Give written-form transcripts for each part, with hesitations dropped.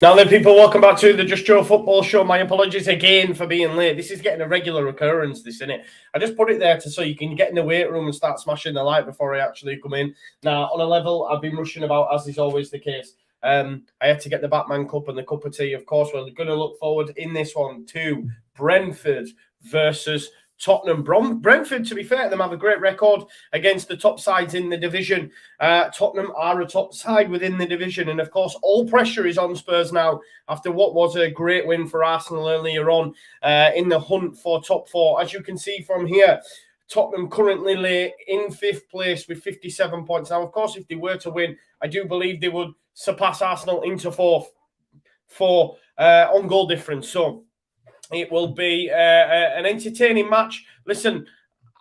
Now then, people, welcome back to the Just Joe Football Show. My apologies again for being late. This is getting a regular occurrence, this, isn't it? I just put it there so you can get in the weight room and start smashing the light before I actually come in. Now, on a level, I've been rushing about, as is always the case. I had to get the Batman Cup and the cup of tea. Of course, we're going to look forward in this one to Brentford versus Tottenham. Brentford, to be fair to them, have a great record against the top sides in the division. Tottenham are a top side within the division. And, of course, all pressure is on Spurs now after what was a great win for Arsenal earlier on in the hunt for top four. As you can see from here, Tottenham currently lay in 5th place with 57 points. Now, of course, if they were to win, I do believe they would surpass Arsenal into 4th for on goal difference. So it will be an entertaining match. Listen,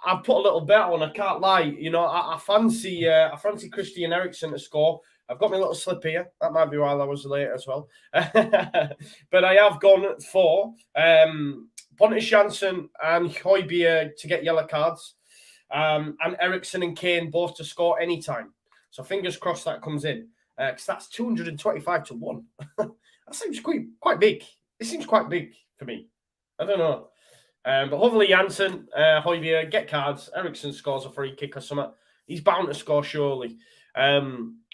I've put a little bet on. I can't lie. You know, I fancy Christian Eriksen to score. I've got my little slip here. That might be while I was late as well. But I have gone for Pontus Jansson and Højbjerg to get yellow cards, and Eriksen and Kane both to score anytime. So fingers crossed that comes in, because that's 225 to 1. That seems quite big. It seems quite big for me. I don't know. But hopefully Jansson, Højbjerg get cards. Eriksen scores a free kick or something. He's bound to score, surely.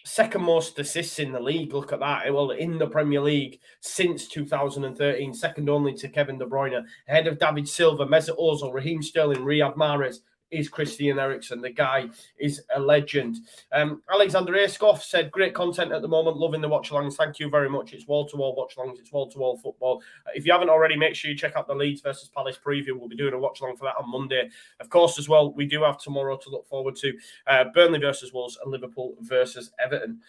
Second most assists in the league. Look at that. Well, in the Premier League since 2013. Second only to Kevin De Bruyne. Ahead of David Silva, Mesut Ozil, Raheem Sterling, Riyad Mahrez is Christian Eriksen. The guy is a legend. Alexander Askoff said, great content at the moment. Loving the Watchalongs. Thank you very much. It's wall-to-wall Watchalongs. It's wall-to-wall football. If you haven't already, make sure you check out the Leeds versus Palace preview. We'll be doing a Watchalong for that on Monday. Of course, as well, we do have tomorrow to look forward to Burnley versus Wolves and Liverpool versus Everton.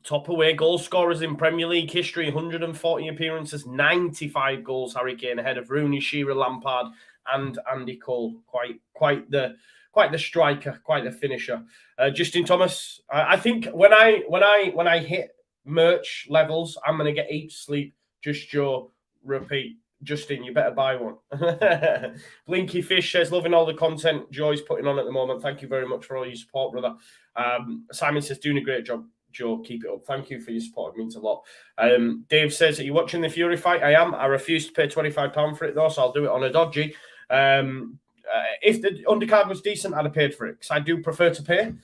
Top away goal scorers in Premier League history, 140 appearances, 95 goals. Harry Kane ahead of Rooney, Shearer, Lampard, and Andy Cole. Quite the striker, quite the finisher. Justin Thomas. I think when I hit merch levels, I'm gonna get Eat Sleep. Just Joe repeat. Justin, you better buy one. Blinky Fish says, loving all the content Joe's putting on at the moment. Thank you very much for all your support, brother. Simon says, doing a great job. Joe, keep it up. Thank you for your support. It means a lot. Dave says, are you watching the Fury fight? I am. I refuse to pay £25 for it, though, so I'll do it on a dodgy. If the undercard was decent, I'd have paid for it, because I do prefer to pay.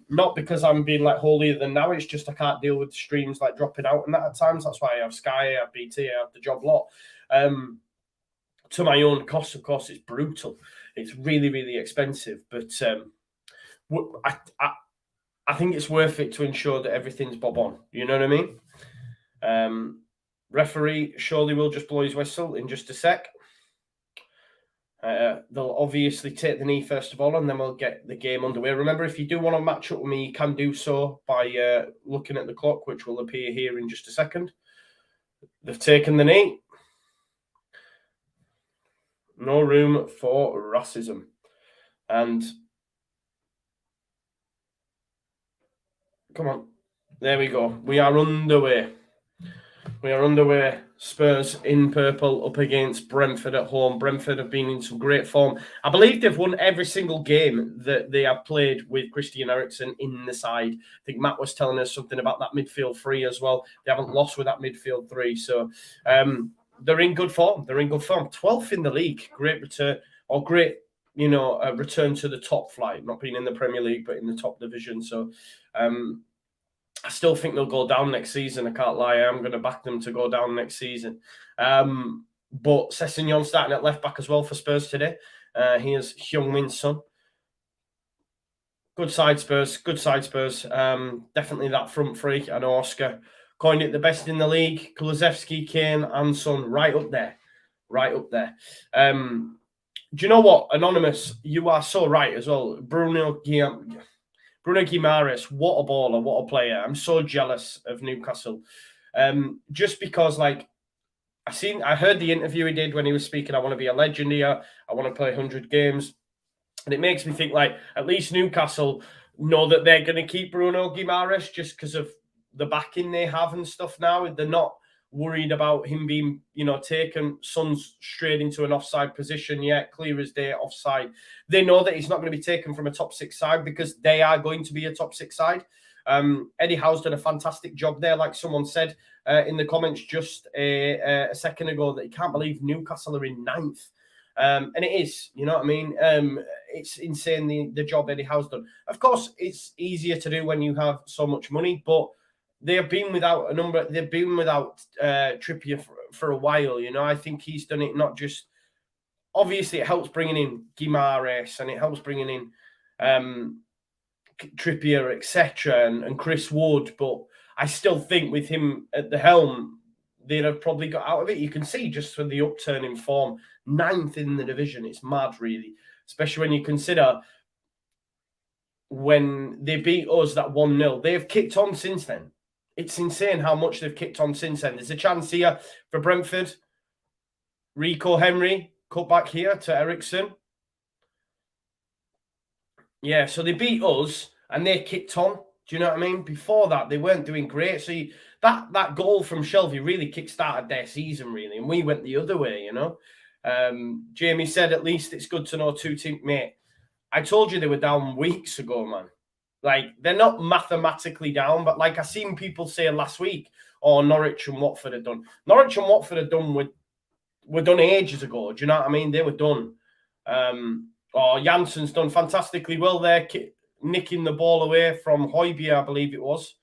Not because I'm being like holier than now. It's just I can't deal with streams like dropping out and that at times. That's why I have Sky, I have BT, I have the job lot. To my own cost, of course, it's brutal. It's really, really expensive. But I think it's worth it to ensure that everything's bob on. You know what I mean? Referee surely will just blow his whistle in just a sec. They'll obviously take the knee first of all, and then we'll get the game underway. Remember, if you do want to match up with me, you can do so by looking at the clock, which will appear here in just a second. They've taken the knee. No room for racism. And come on. There we go. We are underway. Spurs in purple up against Brentford at home. Brentford have been in some great form. I believe they've won every single game that they have played with Christian Eriksen in the side. I think Matt was telling us something about that midfield three as well. They haven't lost with that midfield three. So they're in good form. 12th in the league. Great return, or great, return to the top flight. Not being in the Premier League, but in the top division. So I still think they'll go down next season. I can't lie. I'm going to back them to go down next season. But Sessegnon starting at left back as well for Spurs today. He is Heung-min's son. Good side Spurs. Definitely that front three. I know Oscar coined it the best in the league. Kulusevski, Kane, and Son right up there. Do you know what, Anonymous? You are so right as well. Bruno Guimaraes, what a baller, what a player. I'm so jealous of Newcastle. Just because, like, I heard the interview he did when he was speaking, I want to be a legend here, I want to play 100 games. And it makes me think, like, at least Newcastle know that they're going to keep Bruno Guimaraes just because of the backing they have and stuff now. They're not worried about him being, taken Son's straight into an offside position yet, clear as day offside. They know that he's not going to be taken from a top six side because they are going to be a top six side. Eddie Howe's done a fantastic job there, like someone said in the comments just a second ago, that he can't believe Newcastle are in 9th. And it is, you know what I mean? It's insane the job Eddie Howe's done. Of course, it's easier to do when you have so much money, but they've been without Trippier for a while, you know. I think he's done it not just, obviously it helps bringing in Guimaraes and it helps bringing in Trippier, etc., and Chris Wood, but I still think with him at the helm, they'd have probably got out of it. You can see just for the upturn in form, 9th in the division. It's mad, really, especially when you consider when they beat us that 1-0. They've kicked on since then. It's insane how much they've kicked on since then. There's a chance here for Brentford. Rico Henry, cut back here to Ericsson. Yeah, so they beat us and they kicked on. Do you know what I mean? Before that, they weren't doing great. So that goal from Shelby really kick-started their season, really. And we went the other way, you know. Jamie said, at least it's good to know two teams. Mate, I told you they were down weeks ago, man. Like, they're not mathematically down, but like I seen people say last week, oh, Norwich and Watford are done. Norwich and Watford are done were done ages ago. Do you know what I mean? They were done. Jansen's done fantastically well there, nicking the ball away from Højbjerg, I believe it was.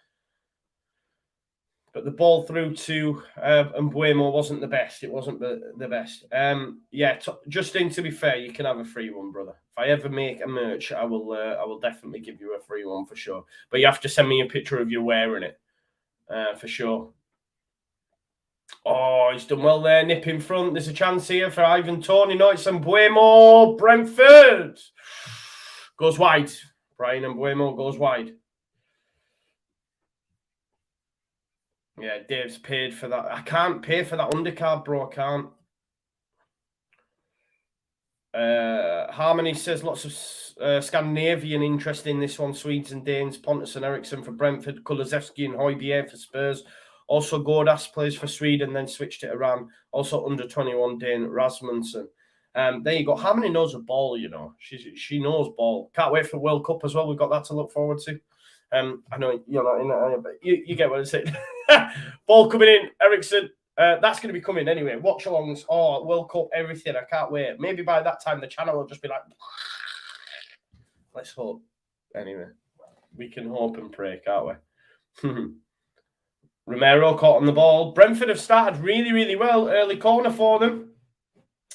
But the ball through to Mbuemo wasn't the best. It wasn't the best. Justin, to be fair, you can have a free one, brother. If I ever make a merch, I will definitely give you a free one for sure. But you have to send me a picture of you wearing it for sure. Oh, he's done well there. Nip in front. There's a chance here for Ivan Toney. No, it's Mbuemo. Brentford goes wide. Brian Mbuemo goes wide. Yeah, Dave's paid for that. I can't pay for that undercard, bro. I can't. Harmony says lots of Scandinavian interest in this one. Swedes and Danes. Pontus and Eriksson for Brentford. Kulusevski and Højbjerg for Spurs. Also, Gordas plays for Sweden, then switched it around. Also, under 21 Dane Rasmussen. There you go. Harmony knows a ball, you know. She knows ball. Can't wait for the World Cup as well. We've got that to look forward to. I know you're not in it, but you get what I'm saying. Ball coming in, Ericsson. That's going to be coming anyway. Watchalongs, World Cup, everything. I can't wait. Maybe by that time the channel will just be like, let's hope. Anyway, we can hope and pray, can't we? Romero caught on the ball. Brentford have started really, really well. Early corner for them.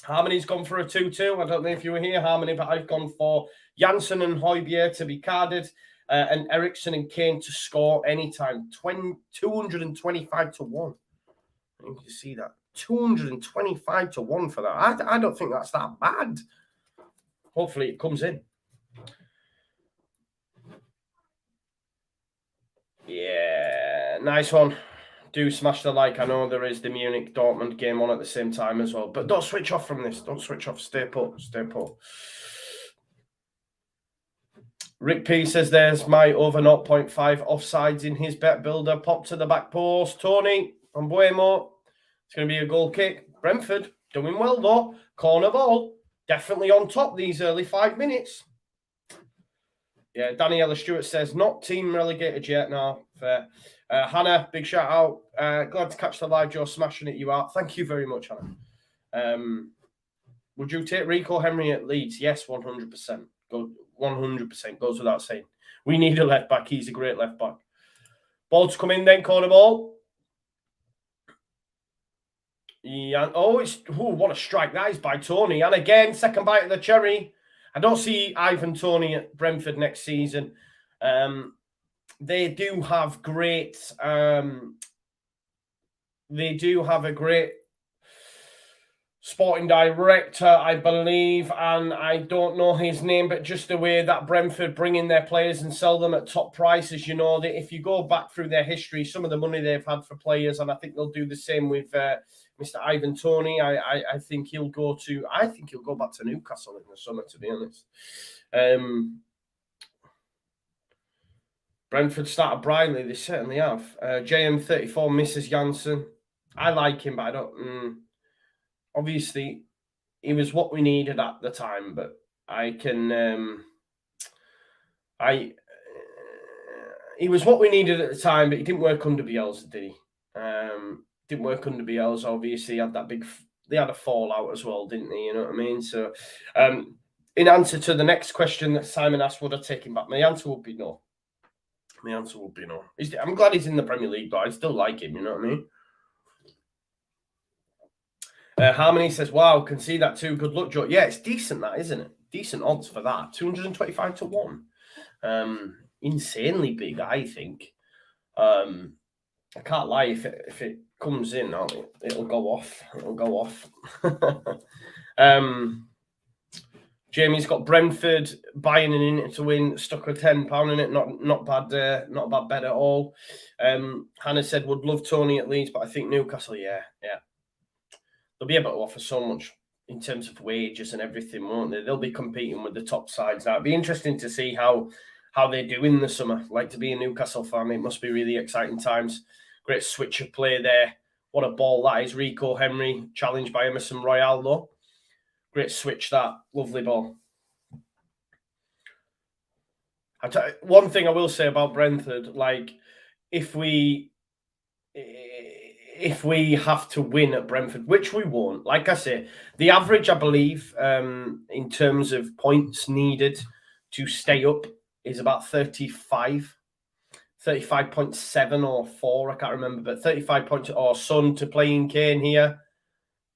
Harmony's gone for a 2-2. I don't know if you were here, Harmony, but I've gone for Jansen and Højbjerg to be carded. And Eriksson and Kane to score anytime. 225 to 1. You can see that. 225 to 1 for that. I don't think that's that bad. Hopefully it comes in. Yeah, nice one. Do smash the like. I know there is the Munich Dortmund game on at the same time as well. But don't switch off from this. Don't switch off. Stay put. Stay put. Rick P says there's my over 0.5 offsides in his bet builder. Pop to the back post. Tony Mbuemo. It's going to be a goal kick. Brentford doing well though. Corner ball. Definitely on top these early 5 minutes. Yeah, Daniela Stewart says not team relegated yet. No, fair. Hannah, big shout out. Glad to catch the live, Joe. Smashing it, you are. Thank you very much, Hannah. Would you take Rico Henry at Leeds? Yes, 100%. Go 100%. Goes without saying. We need a left back. He's a great left back. Ball to come in then, corner ball. Yeah. What a strike that is by Toney. And again, second bite of the cherry. I don't see Ivan Toney at Brentford next season. They do have great. They do have a great sporting director, I believe, and I don't know his name, but just the way that Brentford bring in their players and sell them at top prices, you know, that if you go back through their history, some of the money they've had for players, and I think they'll do the same with Mr. Ivan Toney. I think he'll go back to Newcastle in the summer, to be honest. Brentford started brightly, they certainly have. JM34 misses Jansen. I like him, but I don't. Obviously, he was what we needed at the time, but I can. he was what we needed at the time, but he didn't work under Bielsa, did he? Didn't work under Bielsa. Obviously, he had that big. They had a fallout as well, didn't they? You know what I mean? So, in answer to the next question that Simon asked, would I take him back? My answer would be no. My answer would be no. I'm glad he's in the Premier League, but I still like him. You know what I mean? Harmony says, "Wow, can see that too. Good luck, Joe." Yeah, it's decent, that, isn't it? Decent odds for that. 225 to 1. Insanely big, I think. I can't lie, if it comes in, it'll go off. It'll go off. Jamie's got Brentford buying an Inter to win, stuck a £10 in it. Not bad. Not a bad bet at all. Hannah said would love Tony at Leeds, but I think Newcastle. Yeah. They'll be able to offer so much in terms of wages and everything, won't they? They'll be competing with the top sides now. It'd be interesting to see how they do in the summer. Like, to be a Newcastle fan, it must be really exciting times. Great switch of play there. What a ball that is. Rico Henry challenged by Emerson Royale, though. Great switch, that. Lovely ball. One thing I will say about Brentford, like, if we have to win at Brentford, which we won't, like I say, the average, I believe, in terms of points needed to stay up is about 35.7 or 4, I can't remember, but 35 points, or Son to play in Kane here.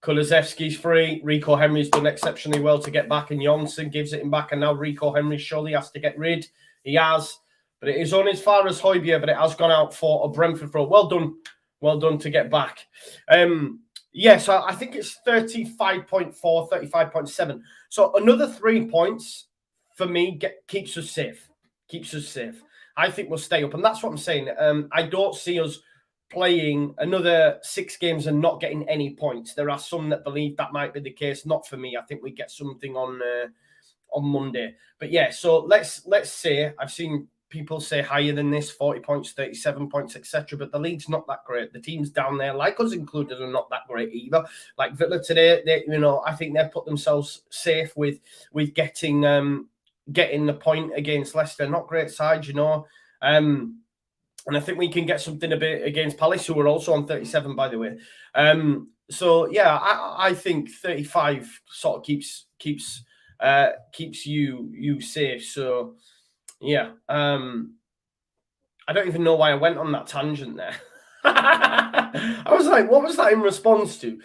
Kulusevski's free. Rico Henry's done exceptionally well to get back, and Johnson gives it him back, and now Rico Henry surely has to get rid. He has, but it is on as far as Højbjerg, but it has gone out for a Brentford throw. Well done to get back. So I think it's 35.4, 35.7. So another 3 points for me keeps us safe. I think we'll stay up, and that's what I'm saying. I don't see us playing another 6 games and not getting any points. There are some that believe that might be the case. Not for me. I think we get something on Monday. But yeah, so let's say, I've seen people say higher than this, 40 points, 37 points, etc. But the league's not that great. The teams down there, like us included, are not that great either. Like Villa today, I think they've put themselves safe with getting the point against Leicester. Not great side, and I think we can get something a bit against Palace, who are also on 37, by the way. So yeah, I think 35 sort of keeps you safe. So yeah, I don't even know why I went on that tangent there. I was like, what was that in response to?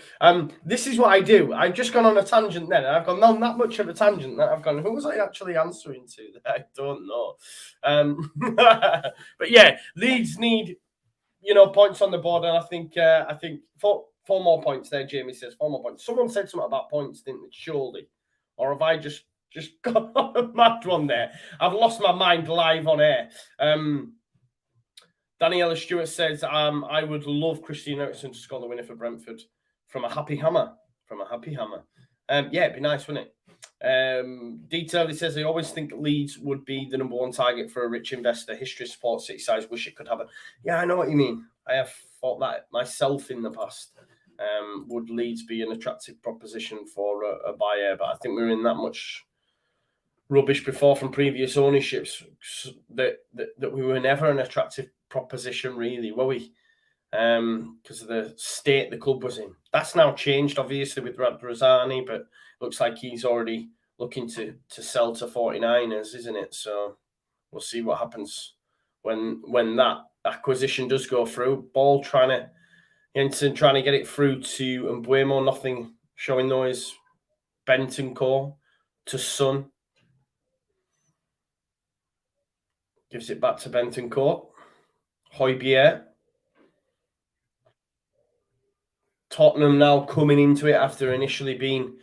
This is what I do. I've just gone on a tangent then. I've gone on that much of a tangent that I've gone, who was I actually answering to? I don't know. But yeah, Leeds need, points on the board. And I think four more points there, Jamie says. 4 more points. Someone said something about points, didn't they? Surely. Or have I just got on a mad one there? I've lost my mind live on air. Daniela Stewart says, I would love Christian Eriksen to score the winner for Brentford from a happy hammer. Yeah, it'd be nice, wouldn't it? Detail, he says, I always think Leeds would be the number 1 target for a rich investor. History supports City sides. Wish it could happen. Yeah, I know what you mean. I have thought that myself in the past. Would Leeds be an attractive proposition for a buyer? But I think we're in that much rubbish before from previous ownerships that we were never an attractive proposition, really, were we? Because of the state the club was in. That's now changed, obviously, with Radrazani, but looks like he's already looking to sell to 49ers, isn't it? So we'll see what happens when that acquisition does go through. Jensen trying to get it through to Mbuemo, nothing showing noise. Bentancur to Son. Gives it back to Bentancur. Højbjerg. Tottenham now coming into it after initially being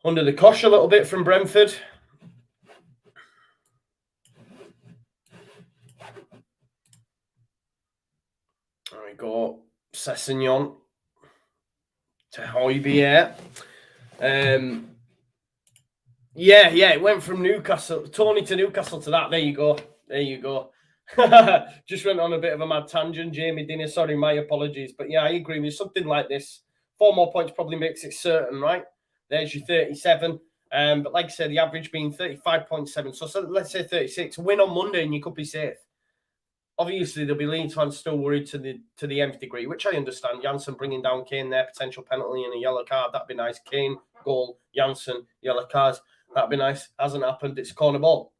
under the cosh a little bit from Brentford. There we go. Sessegnon to Højbjerg. Yeah, it went from Tony to Newcastle to that. There you go. Just went on a bit of a mad tangent, Jamie Dinner. Sorry, my apologies. But yeah, I agree with something like this. 4 more points probably makes it certain, right? There's your 37. But like I said, the average being 35.7. So let's say 36. Win on Monday and you could be safe. Obviously, there'll be Leeds fans still worried to the nth degree, which I understand. Jansen bringing down Kane there, potential penalty and a yellow card. That'd be nice. Kane, goal, Jansen, yellow cards. That'd be nice. Hasn't happened. It's corner ball.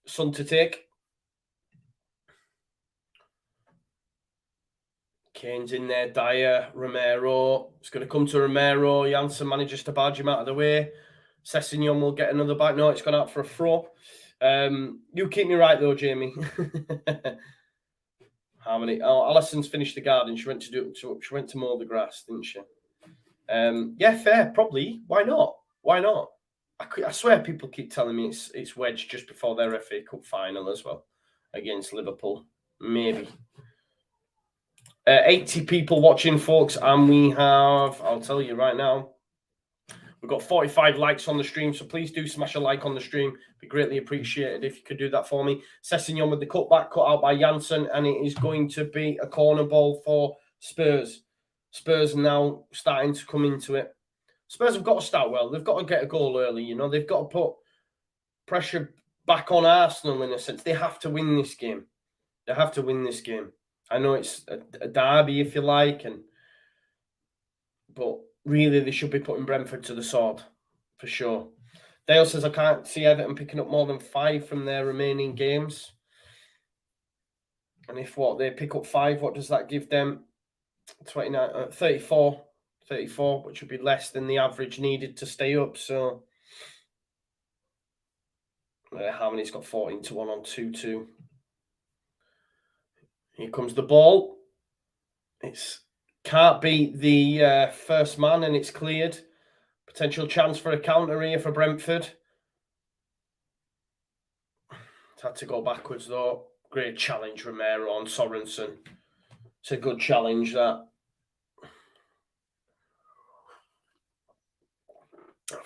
Son to take. Kane's in there. Dyer, Romero. It's going to come to Romero. Jansen manages to barge him out of the way. Sessegnon will get another bite. No, it's gone out for a throw. You keep me right though, Jamie. How many? Oh, Allison's finished the garden. She went to mow the grass, didn't she? Yeah, fair. Probably. Why not? Why not? I swear people keep telling me it's wedged just before their FA Cup final as well against Liverpool. Maybe. 80 people watching, folks, and we have, I'll tell you right now, we've got 45 likes on the stream, so please do smash a like on the stream. It'd be greatly appreciated if you could do that for me. Sessegnon with the cutback, cut out by Jansen, and it is going to be a corner ball for Spurs. Spurs now starting to come into it. Spurs have got to start well. They've got to get a goal early, you know. They've got to put pressure back on Arsenal in a sense. They have to win this game. They have to win this game. I know it's a derby, if you like, but really they should be putting Brentford to the sword, for sure. Dale says, I can't see Everton picking up more than 5 from their remaining games. And if they pick up 5, what does that give them? 34, which would be less than the average needed to stay up. So, Harmony's got 14-1 on 2-2. Here comes the ball. It's can't beat the first man, and it's cleared. Potential chance for a counter here for Brentford. It's had to go backwards, though. Great challenge, Romero on Sorensen. It's a good challenge, that.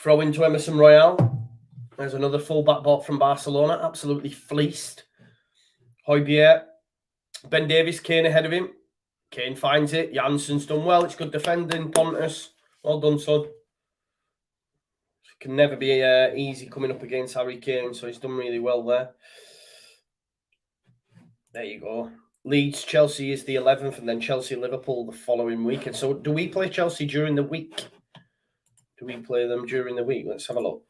Throw into Emerson Royale. There's another full-back ball from Barcelona. Absolutely fleeced. Højbjerg. Ben Davies, Kane ahead of him. Kane finds it. Jansen's done well. It's good defending. Pontus. Well done, son. It can never be easy coming up against Harry Kane, so he's done really well there. There you go. Leeds, Chelsea is the 11th, and then Chelsea-Liverpool the following week. And so do we play Chelsea during the week? Do we play them during the week? Let's have a look.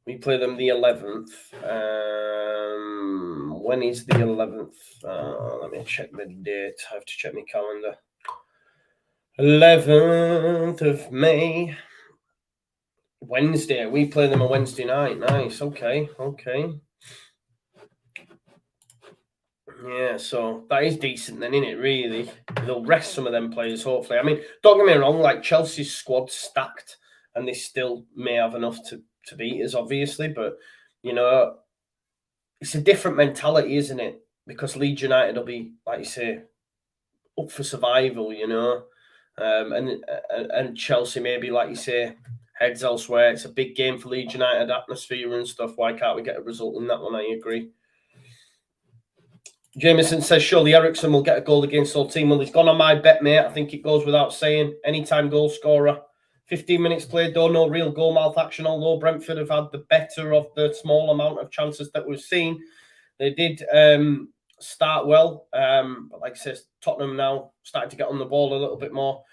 We play them the 11th. When is the 11th? Let me check the date. I have to check my calendar. 11th of May. Wednesday. We play them on Wednesday night. Nice. Okay. Yeah, so that is decent then, isn't it, really? They'll rest some of them players, hopefully. I mean, don't get me wrong, like Chelsea's squad's stacked, and they still may have enough to beat us, obviously, but, you know, it's a different mentality, isn't it? Because Leeds United will be, like you say, up for survival, you know, and Chelsea maybe, like you say, heads elsewhere. It's a big game for Leeds United, atmosphere and stuff. Why can't we get a result in that one? I agree. Jameson says, surely Ericsson will get a goal against our team. Well, he's gone on my bet, mate. I think it goes without saying. Anytime goal scorer. 15 minutes played, though, no real goal mouth action, although Brentford have had the better of the small amount of chances that we've seen. They did start well, but like I said, Tottenham now starting to get on the ball a little bit more.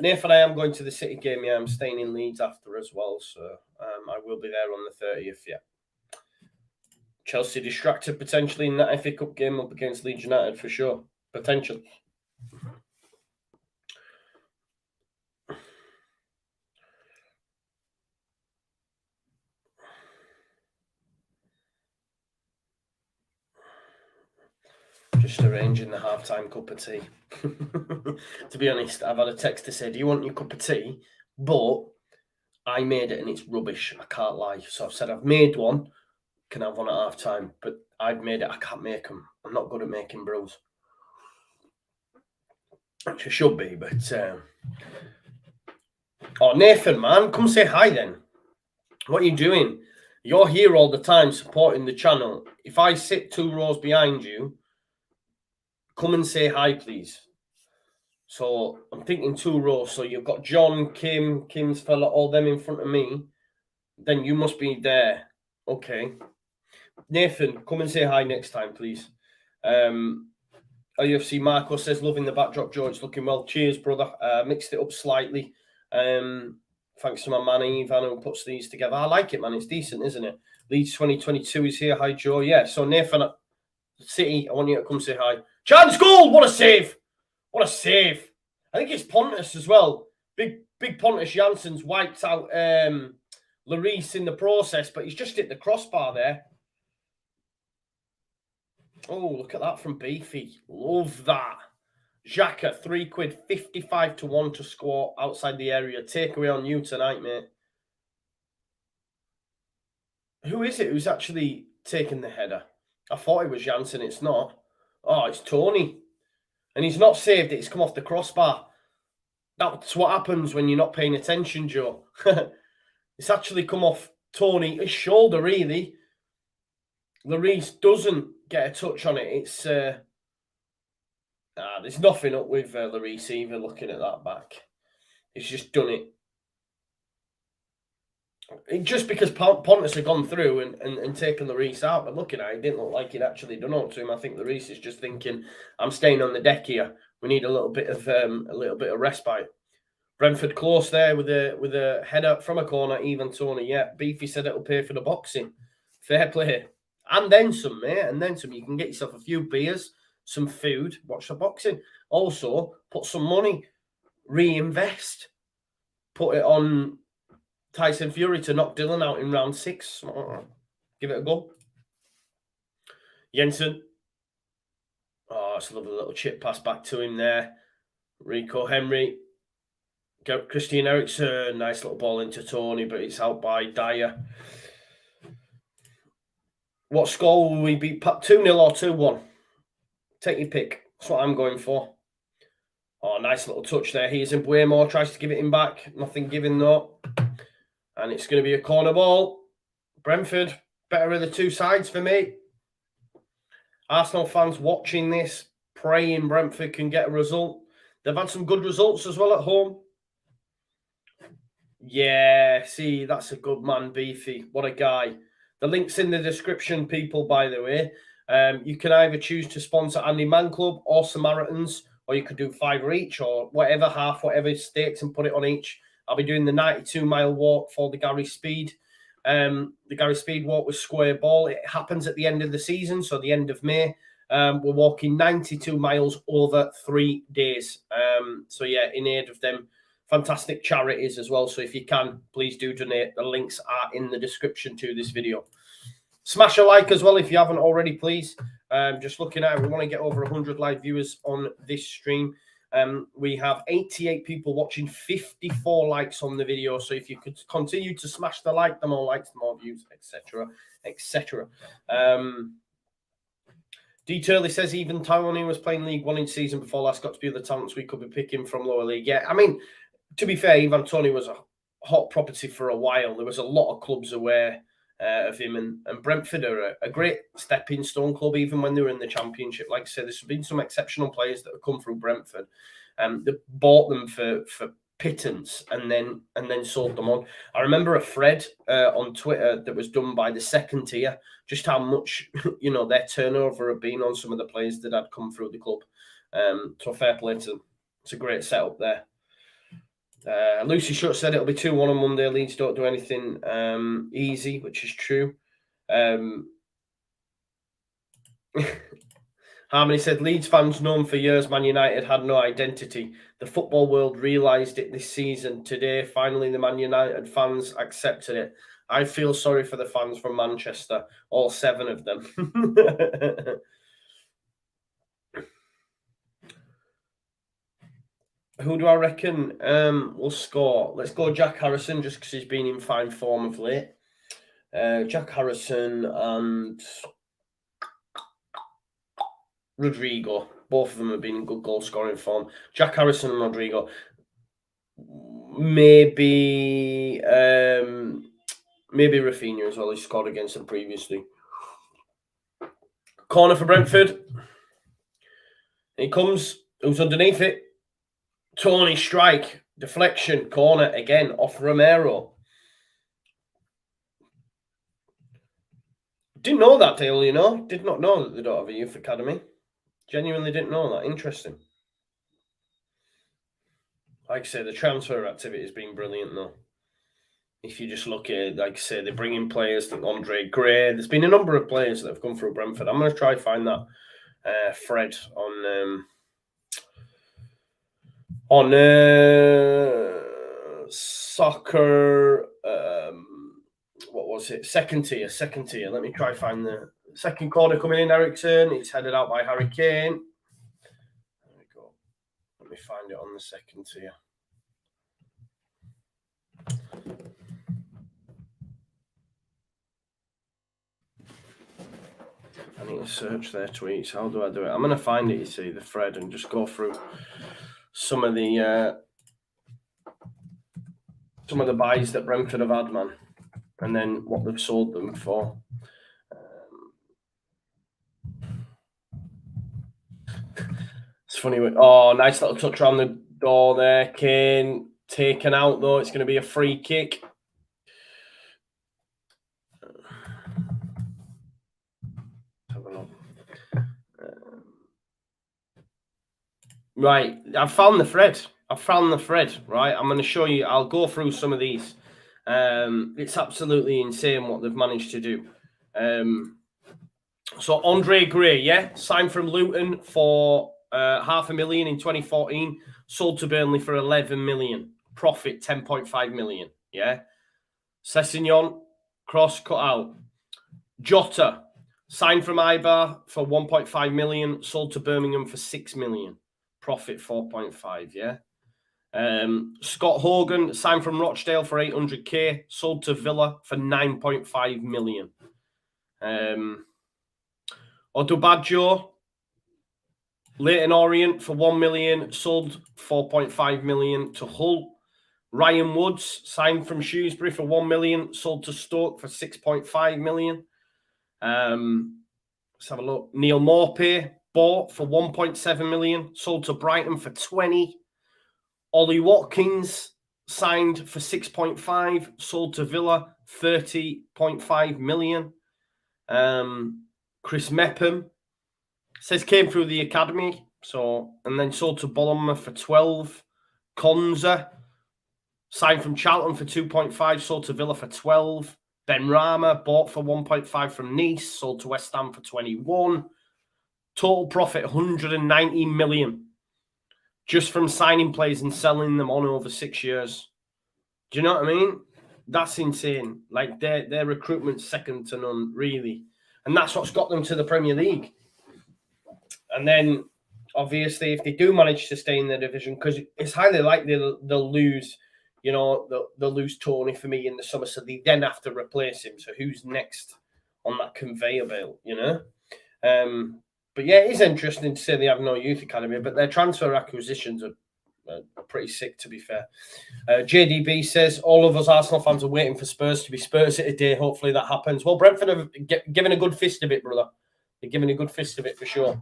Nathan, I am going to the City game. Yeah, I'm staying in Leeds after as well, so I will be there on the 30th, yeah. Chelsea distracted potentially in that FA Cup game up against Leeds United for sure. Potential. Just arranging the halftime cup of tea. To be honest, I've had a text to say, do you want your cup of tea? But I made it and it's rubbish. I can't lie. So I've said I've made one. Can have one at half time, but I've made it. I can't make them. I'm not good at making brews. Which I should be, but oh, Nathan, man, come say hi then. What are you doing? You're here all the time supporting the channel. If I sit 2 rows behind you, come and say hi, please. So I'm thinking 2 rows. So you've got John, Kim's fella, all them in front of me. Then you must be there. Okay. Nathan, come and say hi next time, please. UFC Marco says, loving the backdrop, George, looking well. Cheers, brother. Mixed it up slightly. Thanks to my man Ivan who puts these together. I like it, man. It's decent, isn't it? Leeds 2022 is here. Hi, Joe. Yeah, so Nathan, City, I want you to come say hi. Chance goal! What a save! What a save! I think it's Pontus as well. Big Pontus Janssens wiped out Lloris in the process, but he's just hit the crossbar there. Oh, look at that from Beefy. Love that. Xhaka, £3, 55-1 to score outside the area. Takeaway on you tonight, mate. Who is it who's actually taking the header? I thought it was Janssen. It's not. Oh, it's Tony. And he's not saved it. It's come off the crossbar. That's what happens when you're not paying attention, Joe. It's actually come off Tony. His shoulder, really. Lloris doesn't get a touch on it. It's there's nothing up with Lloris either, looking at that back. He's just done it. Just because Pontus had gone through and taken Lloris out, but looking at it, didn't look like he'd actually done it to him. I think Lloris is just thinking, I'm staying on the deck here. We need a little bit of respite. Brentford close there with a header from a corner. Even Tony, yeah. Beefy said it'll pay for the boxing. Fair play. And then some, mate. And then some. You can get yourself a few beers, some food, watch the boxing. Also, put some money, reinvest. Put it on Tyson Fury to knock Dylan out in round 6. Give it a go. Jensen. Oh, it's a lovely little chip pass back to him there. Rico Henry. Christian Eriksen. Nice little ball into Tony, but it's out by Dyer. What score will we beat? 2-0 or 2-1? Take your pick. That's what I'm going for. Oh, nice little touch there. Here's Mbuemo. Tries to give it him back. Nothing given, though. And it's going to be a corner ball. Brentford, better of the two sides for me. Arsenal fans watching this, praying Brentford can get a result. They've had some good results as well at home. Yeah, see, that's a good man, Beefy. What a guy. The link's in the description, people, by the way. You can either choose to sponsor Andy Man Club or Samaritans, or you could do £5 each or whatever stakes and put it on each. I'll be doing the 92-mile walk for the Gary Speed. The Gary Speed walk with square ball. It happens at the end of the season, so the end of May. We're walking 92 miles over 3 days. So, yeah, in aid of them fantastic charities as well. So if you can, please do donate. The links are in the description to this video. Smash a like as well if you haven't already, please. Just looking at it, we want to get over 100 live viewers on this stream. We have 88 people watching, 54 likes on the video. So if you could continue to smash the like, the more likes, the more views, etc., etc. D. Turley says even Tony was playing League One in season before last. Got to be the talents we could be picking from lower league. Yeah, I mean, to be fair, Ivan Toney was a hot property for a while. There was a lot of clubs aware of him, and Brentford are a great stepping stone club, even when they were in the Championship. Like I said, there's been some exceptional players that have come through Brentford. They bought them for pittance and then sold them on. I remember a thread on Twitter that was done by the second tier, just how much their turnover had been on some of the players that had come through the club. So fair play to them. It's a great setup there. Lucy Shutt said it'll be 2-1 on Monday. Leeds don't do anything easy, which is true. Harmony said Leeds fans known for years Man United had no identity. The football world realised it this season. Today, finally, the Man United fans accepted it. I feel sorry for the fans from Manchester, all 7 of them. Who do I reckon will score? Let's go Jack Harrison, just because he's been in fine form of late. Jack Harrison and Rodrigo. Both of them have been in good goal-scoring form. Jack Harrison and Rodrigo. Maybe Rafinha as well. He scored against them previously. Corner for Brentford. He comes. Who's underneath it? Tony strike. Deflection. Corner again off Romero. Didn't know that, Dale, you know. Did not know that they don't have a youth academy. Genuinely didn't know that. Interesting. Like I say, the transfer activity has been brilliant, though. If you just look at it, like I say, they bring in players like Andre Gray. There's been a number of players that have come through Brentford. I'm going to try and find that thread on soccer. What was it? Second tier. Let me try and find the second corner coming in. Ericsson. It's headed out by Harry Kane. There we go. Let me find it on the second tier. I need to search their tweets. How do I do it? I'm going to find it, you see, the thread, and just go through some of the buys that Brentford have had, man, and then what they've sold them for. It's funny. Nice little touch around the door there. Kane taken out, though. It's going to be a free kick. Right, I've found the thread. Right, I'm going to show you. I'll go through some of these. It's absolutely insane what they've managed to do. So Andre Gray, yeah, signed from Luton for $500,000 in 2014, sold to Burnley for 11 million, profit 10.5 million. Yeah, Sessegnon, cross cut out. Jota, signed from Ibar for 1.5 million, sold to Birmingham for 6 million, profit 4.5. Yeah. Scott Hogan, signed from Rochdale for 800k, sold to Villa for 9.5 million. Odubajo, Leyton Orient for 1 million, sold 4.5 million to Hull. Ryan Woods, signed from Shrewsbury for 1 million, sold to Stoke for 6.5 million. Let's have a look. Neil Maupay, bought for 1.7 million, sold to Brighton for 20. Ollie Watkins, signed for 6.5, sold to Villa 30.5 million. Chris Mepham says came through the academy, and then sold to Bournemouth for 12. Konza, signed from Charlton for 2.5, sold to Villa for 12. Ben Rama, bought for 1.5 from Nice, sold to West Ham for 21. Total profit 190 million. Just from signing players and selling them on over 6 years. Do you know what I mean? That's insane. Like their recruitment's second to none, really. And that's what's got them to the Premier League. And then, obviously, if they do manage to stay in the division, because it's highly likely they'll lose, they'll lose Tony for me in the summer, so they then have to replace him. So who's next on that conveyor belt, But yeah, it is interesting to say they have no youth academy, but their transfer acquisitions are pretty sick, to be fair. JDB says, all of us Arsenal fans are waiting for Spurs to be Spurs at a day. Hopefully that happens. Well, Brentford have given a good fist of it, brother. They're giving a good fist of it for sure.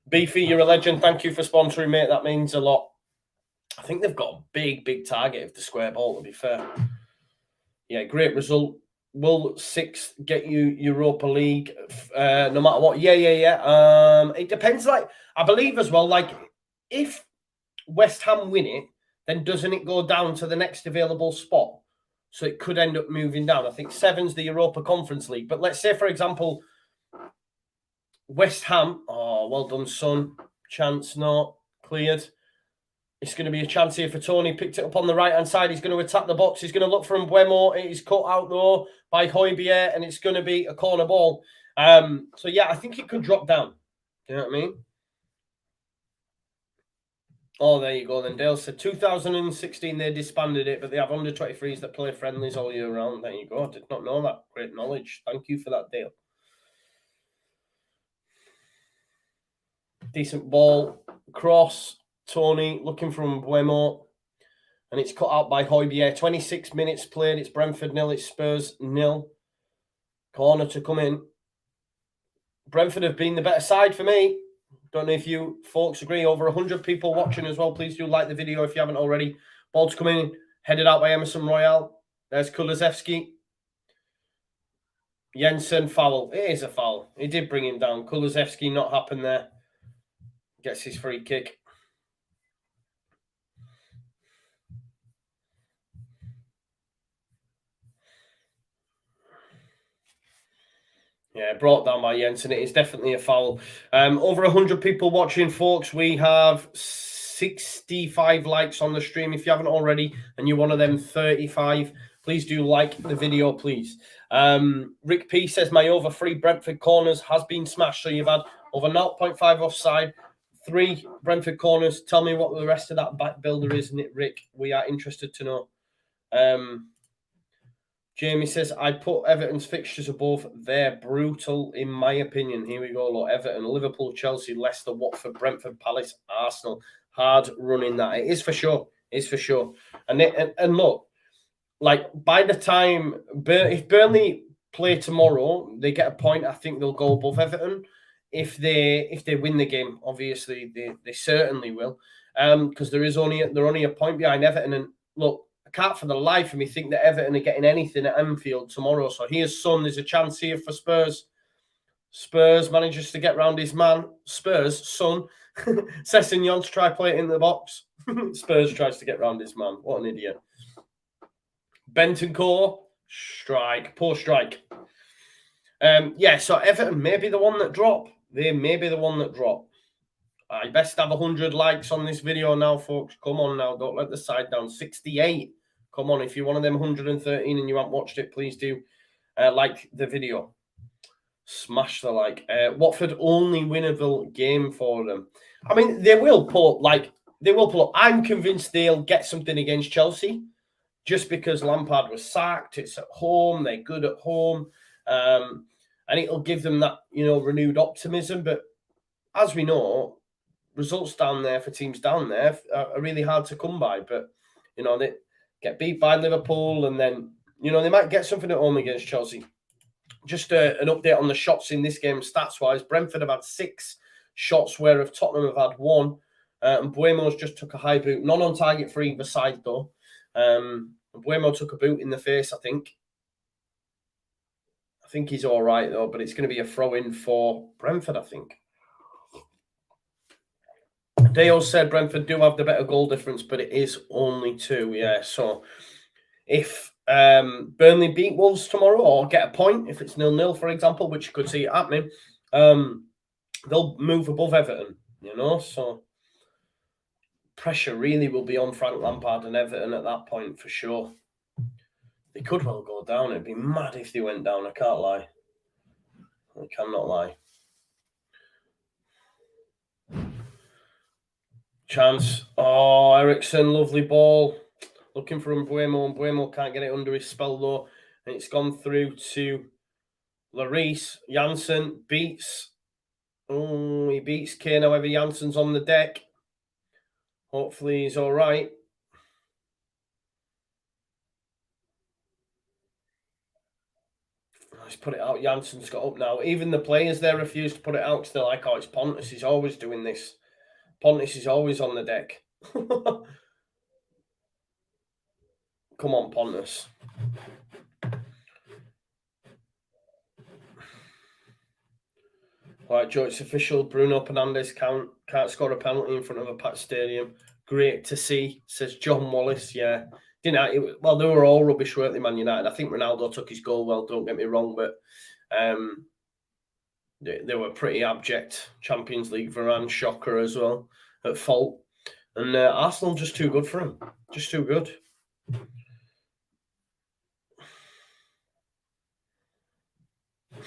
Beefy, you're a legend. Thank you for sponsoring, mate. That means a lot. I think they've got a big target of the square ball, to be fair. Yeah, great result. Will 6 get you Europa League no matter what? Yeah. It depends. Like, I believe as well, like, if West Ham win it, then doesn't it go down to the next available spot? So it could end up moving down. I think 7's the Europa Conference League. But let's say, for example, West Ham, well done, son. Chance not cleared. It's going to be a chance here for Tony. Picked it up on the right-hand side. He's going to attack the box. He's going to look for Mbuemo. It is cut out, though, by Højbjerg, and it's going to be a corner ball. So, yeah, I think it could drop down. You know what I mean? Oh, there you go then. Dale said 2016 they disbanded it, but they have under-23s that play friendlies all year round. There you go. I did not know that. Great knowledge. Thank you for that, Dale. Decent ball. Cross. Tony looking for Mbuemo. And it's cut out by Højbjerg. 26 minutes played. It's Brentford 0. It's Spurs 0. Corner to come in. Brentford have been the better side for me. Don't know if you folks agree. Over 100 people watching as well. Please do like the video if you haven't already. Ball to come in. Headed out by Emerson Royale. There's Kulusevski. Jensen, foul. It is a foul. He did bring him down. Kulusevski not happen there. Gets his free kick. Yeah, brought down by Jensen. It is definitely a foul. Over 100 people watching, folks. We have 65 likes on the stream. If you haven't already and you're one of them 35, please do like the video, please. Rick P says, my over 3 Brentford corners has been smashed. So you've had over 0.5 offside, 3 Brentford corners. Tell me what the rest of that back builder is, Rick. We are interested to know. Jamie says, I put Everton's fixtures above. They're brutal, in my opinion. Here we go. Look, Everton, Liverpool, Chelsea, Leicester, Watford, Brentford, Palace, Arsenal. Hard running that. It is for sure. It's for sure. And look, like by the time if Burnley play tomorrow, they get a point. I think they'll go above Everton. If they win the game, obviously they certainly will. Because they're only a point behind Everton. And look, I can't for the life of me think that Everton are getting anything at Anfield tomorrow. So here's Son. There's a chance here for Spurs. Spurs manages to get round his man. Spurs, Son. Sessegnon's try play it in the box. Spurs tries to get round his man. What an idiot. Bentancur, strike. Poor strike. Yeah, so Everton may be the one that drop. They may be the one that drop. I best have 100 likes on this video now, folks. Come on now. Don't let the side down. 68. Come on. If you're one of them 113 and you haven't watched it, please do like the video. Smash the like. Watford only winnable game for them. I mean, they will pull up. I'm convinced they'll get something against Chelsea just because Lampard was sacked. It's at home. They're good at home. And it'll give them that, renewed optimism. But as we know, results down there for teams down there are really hard to come by. But, they get beat by Liverpool and then, they might get something at home against Chelsea. Just an update on the shots in this game, stats-wise. Brentford have had 6 shots, whereas Tottenham have had 1. And Buemo's just took a high boot. None on target for either side, though. Buemo took a boot in the face, I think. I think he's all right, though, but it's going to be a throw-in for Brentford, I think. Dale said Brentford do have the better goal difference, but it is only 2, yeah. So if Burnley beat Wolves tomorrow or get a point, if it's 0-0, for example, which you could see it happening, they'll move above Everton, so pressure really will be on Frank Lampard and Everton at that point for sure. They could well go down. It'd be mad if they went down. I can't lie. I cannot lie. Chance. Oh, Ericsson, lovely ball. Looking for Mbuemo, and Mbuemo can't get it under his spell though. And it's gone through to Lloris. Janssen beats. Oh, he beats Kane. However, Janssen's on the deck. Hopefully he's all right. He's put it out. Janssen's got up now. Even the players there refuse to put it out because they're like, oh, it's Pontus. He's always doing this. Pontus is always on the deck. Come on, Pontus. All right, Joe, it's official. Bruno Fernandes can't score a penalty in front of a packed stadium. Great to see, says John Wallace. Yeah. They were all rubbish, weren't they, Man United? I think Ronaldo took his goal well, don't get me wrong, but they were pretty abject. Champions League Varane, shocker as well, at fault. And Arsenal just too good for him. Just too good.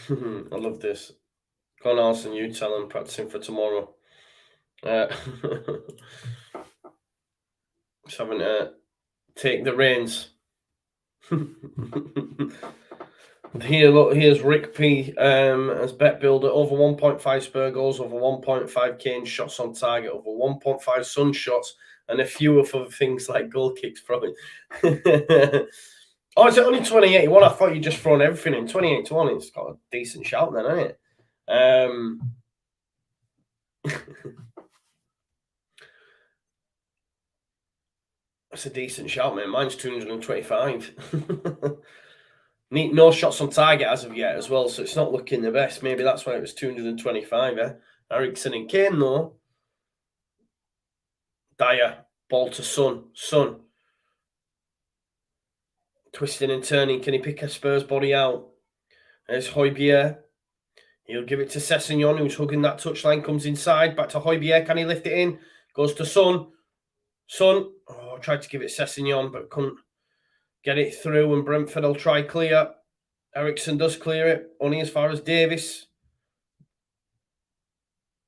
I love this. Go on, Alison, you tell him, practicing for tomorrow. Just having to take the reins. Here, look, here's Rick P as bet builder. Over 1.5 Spurs goals, over 1.5 Kane shots on target, over 1.5 Son shots, and a few other things like goal kicks from it. Oh, is it only 28-1? I thought you'd just thrown everything in. 28-1, it's got a decent shout then, hasn't it? That's a decent shout, man. Mine's 225. No shots on target as of yet as well, so it's not looking the best. Maybe that's why it was 225, eh? Ericsson and Kane, though. Dyer, ball to Son. Son. Twisting and turning. Can he pick a Spurs body out? There's Højbjerg. He'll give it to Sessegnon, who's hugging that touchline. Comes inside. Back to Højbjerg. Can he lift it in? Goes to Son. Son. Oh, tried to give it Sessegnon, but couldn't get it through. And Brentford will try clear. Ericsson does clear it. Only as far as Davis.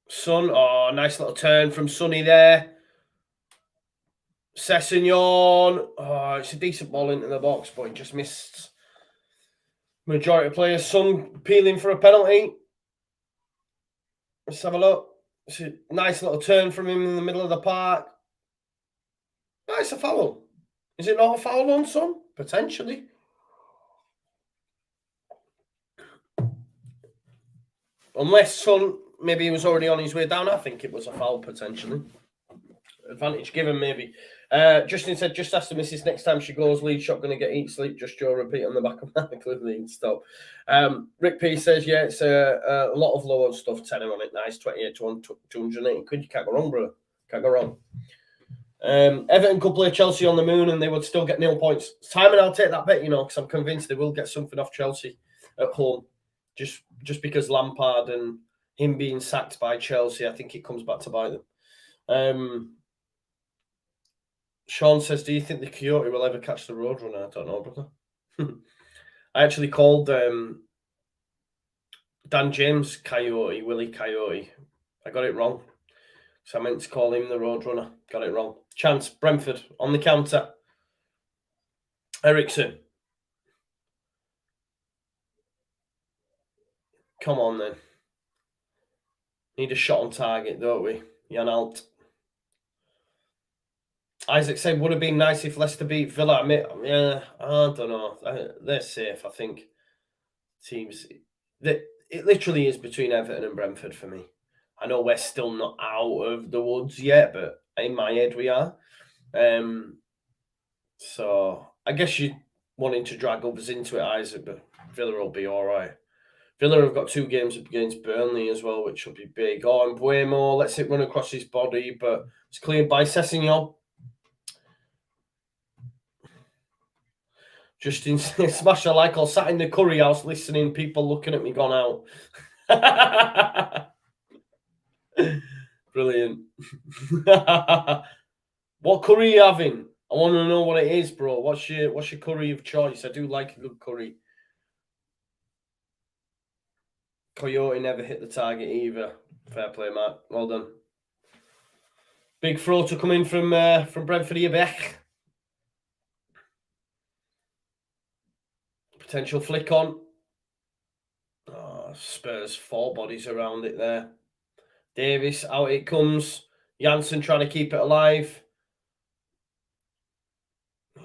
Son. Oh, nice little turn from Sonny there. Sessegnon. Oh, it's a decent ball into the box, but it just missed majority of players. Son peeling for a penalty. Let's have a look. It's a nice little turn from him in the middle of the park. It's a foul. Is it not a foul on Son? Potentially. Unless Son, maybe he was already on his way down. I think it was a foul, potentially. Advantage given, maybe. Justin said, just ask the missus next time she goes, lead shot going to get eat sleep. Just Joe repeat on the back of my clearly stop. Rick P says, yeah, it's a lot of low stuff. Tenner on it. Nice. 28 to 280 quid. You can't go wrong, bro. Can't go wrong. Everton could play Chelsea on the moon and they would still get 0 points. Simon, I'll take that bet, because I'm convinced they will get something off Chelsea at home. Just because Lampard and him being sacked by Chelsea, I think it comes back to bite them. Sean says, do you think the Coyote will ever catch the Roadrunner? I don't know, brother. I actually called Dan James Coyote, Willie Coyote. I got it wrong. So I meant to call him the Roadrunner. Got it wrong. Chance, Brentford on the counter. Ericsson. Come on, then. Need a shot on target, don't we? Jan Alt. Isaac said, would have been nice if Leicester beat Villa. Yeah, I don't know. They're safe, I think. Teams, it literally is between Everton and Brentford for me. I know we're still not out of the woods yet, but in my head we are. So I guess you're wanting to drag others into it, Isaac, but Villa will be all right. Villa have got 2 games against Burnley as well, which will be big. Oh, and Buemo lets it run across his body, but it's cleared by Sessegnon. Justin smash a like, or sat in the curry house listening, people looking at me gone out. Brilliant. What curry are you having? I want to know what it is, bro. What's your curry of choice? I do like a good curry. Coyote never hit the target either. Fair play, Matt. Well done. Big throw to come in from Brentford here back. Potential flick on. Oh, Spurs 4 bodies around it there. Davis, out it comes. Janssen trying to keep it alive.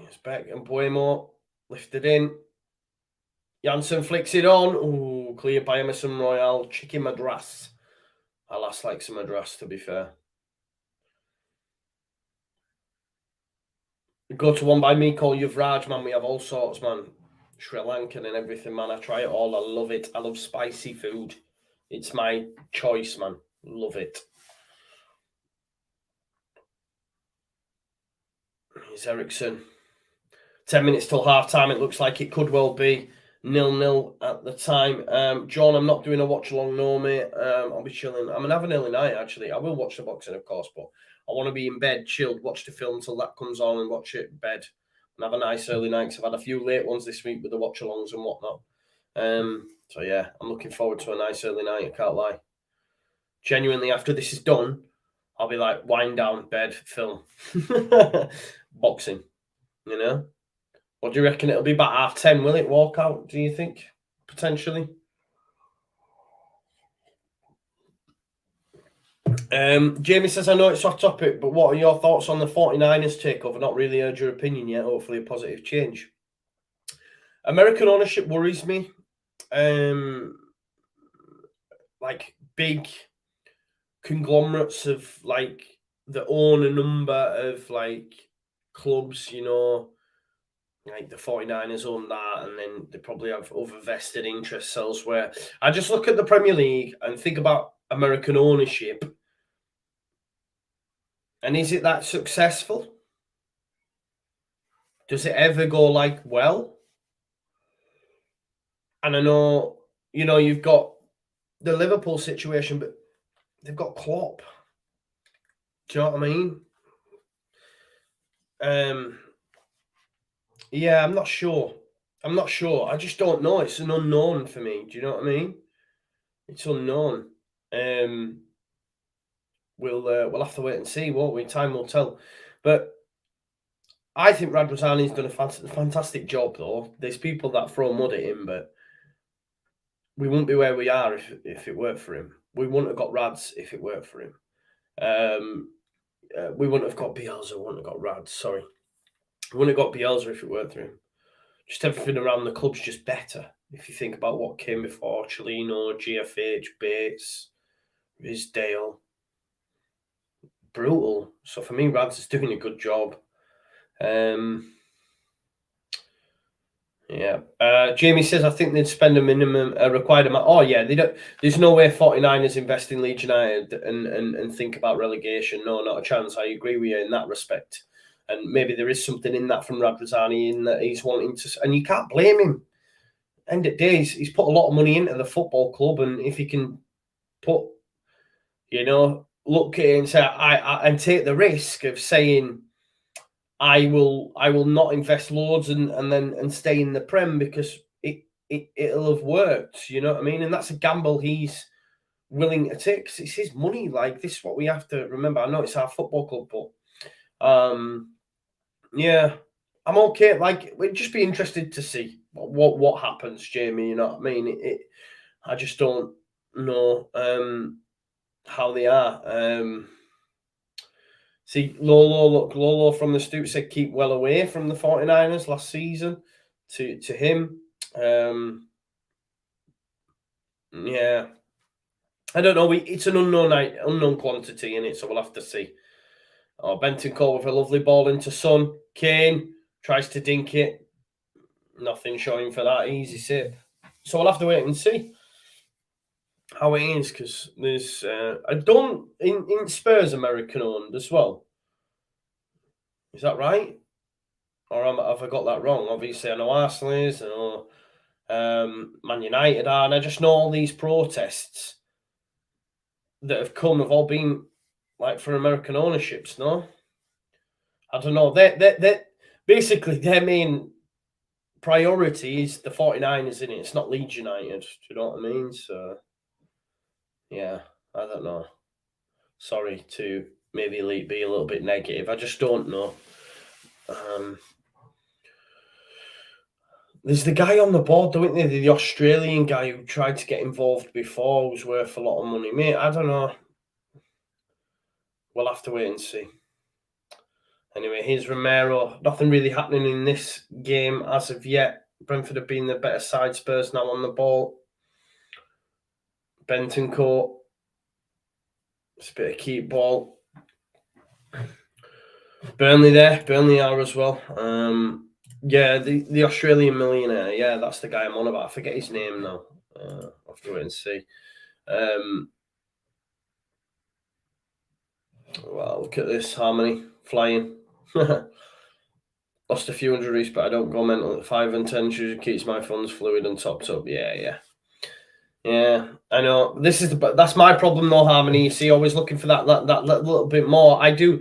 It's back and Buemo lifted in. Janssen flicks it on. Ooh, cleared by Emerson Royale. Chicken Madras. I last like some Madras, to be fair. Go to one by Miko Yuvraj, man. We have all sorts, man. Sri Lankan and everything, man. I try it all. I love it. I love spicy food. It's my choice, man. Love it. Here's Ericsson. 10 minutes till half time. It looks like it could well be 0-0 at the time. John, I'm not doing a watch along, no, mate. I'll be chilling. I'm going to have an early night, actually. I will watch the boxing, of course, but I want to be in bed, chilled, watch the film till that comes on and watch it in bed. And have a nice early night, because I've had a few late ones this week with the watch-alongs and whatnot. So, yeah, I'm looking forward to a nice early night, I can't lie. Genuinely, after this is done, I'll be like, wind down, bed, film. Boxing, you know? What do you reckon? It'll be about 10:30, will it? Walk out, do you think? Potentially. Jamie says, I know it's off topic, but what are your thoughts on the 49ers takeover? Not really heard your opinion yet. Hopefully a positive change. American ownership worries me. Like big conglomerates of that own a number of clubs, like the 49ers own that, and then they probably have other vested interests elsewhere. I just look at the Premier League and think about American ownership. And is it that successful? Does it ever go like well? And I know, you've got the Liverpool situation, but they've got Klopp. Do you know what I mean? Yeah, I'm not sure. I just don't know. It's an unknown for me. Do you know what I mean? It's unknown. We'll have to wait and see, won't we? Time will tell. But I think Radrizzani's done a fantastic job, though. There's people that throw mud at him, but we wouldn't be where we are if it weren't for him. We wouldn't have got Rads if it weren't for him. We wouldn't have got Bielsa. We wouldn't have got Rads. Sorry, we wouldn't have got Bielsa if it weren't for him. Just everything around the club's just better. If you think about what came before, Chelino, GFH, Bates, Rizdale, brutal. So for me, Rads is doing a good job. Yeah. Jamie says, I think they'd spend a minimum required amount. Oh yeah, they don't. There's no way 49ers invest in Leeds United and think about relegation. No, not a chance. I agree with you in that respect. And maybe there is something in that from Radrizzani in that he's wanting to, and you can't blame him. End of days, he's put a lot of money into the football club, and if he can put, look at it and say, and take the risk of saying, I will not invest loads and stay in the Prem because it'll have worked. You know what I mean? And that's a gamble he's willing to take. It's his money. Like, this is what we have to remember. I know it's our football club, but yeah, I'm okay. Like, we'd just be interested to see what happens, Jamie. You know what I mean? I just don't know how they are. See, Lolo from the Stoop said keep well away from the 49ers last season to him. Yeah. I don't know. It's an unknown quantity in it, so we'll have to see. Oh, Benton Cole with a lovely ball into Son. Kane tries to dink it. Nothing showing for that. Easy sip. So we'll have to wait and see how it is, because there's I don't in Spurs American owned as well. Is that right? Or have I got that wrong? Obviously, I know Arsenal is, I know Man United are, and I just know all these protests that have come have all been like for American ownerships, no? I don't know. They basically their main priority is the 49ers, in it. It's not Leeds United. Do you know what I mean? So yeah, I don't know. Sorry to maybe be a little bit negative. I just don't know. There's the guy on the board, don't they? The Australian guy who tried to get involved before, who's worth a lot of money. Mate, I don't know. We'll have to wait and see. Anyway, here's Romero. Nothing really happening in this game as of yet. Brentford have been the better side. Spurs now on the ball. Bentoncourt. It's a bit of keep ball. Burnley there. Burnley are as well. Yeah, the Australian millionaire. Yeah, that's the guy I'm on about. I forget his name now. I'll have to wait and see. Well, look at this harmony flying. Lost a few injuries, but I don't go mental at 5 and 10. She keeps my funds fluid and topped up. Yeah. I know. That's my problem, though, Harmony. You see, always looking for that little bit more. I do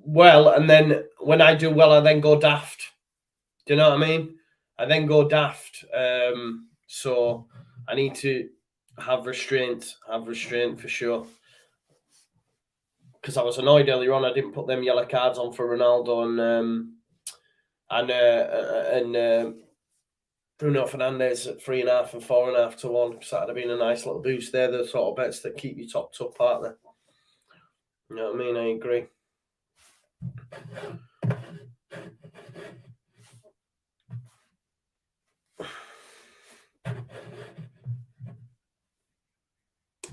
well, and then when I do well, I then go daft. Do you know what I mean? I then go daft. So I need to have restraint for sure. Because I was annoyed earlier on, I didn't put them yellow cards on for Ronaldo and Bruno Fernandes at 3.5 and 4.5 to 1. Because that'd have been a nice little boost there. The sort of bets that keep you topped up, aren't they? You know what I mean? I agree.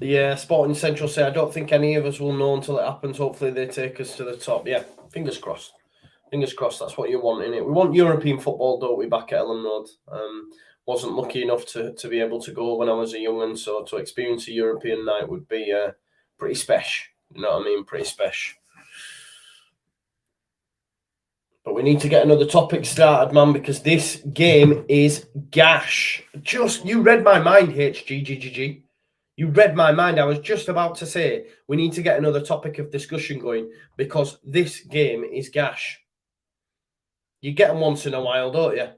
Yeah, Sporting Central say, I don't think any of us will know until it happens. Hopefully they take us to the top. Yeah, fingers crossed. Fingers crossed that's what you want, innit? We want European football, don't we, back at Ellen Road? Wasn't lucky enough to be able to go when I was a young'un, so to experience a European night would be pretty special. You know what I mean? Pretty special. But we need to get another topic started, man, because this game is gash. You read my mind, HGGGG. You read my mind. I was just about to say we need to get another topic of discussion going because this game is gash. You get them once in a while, don't you?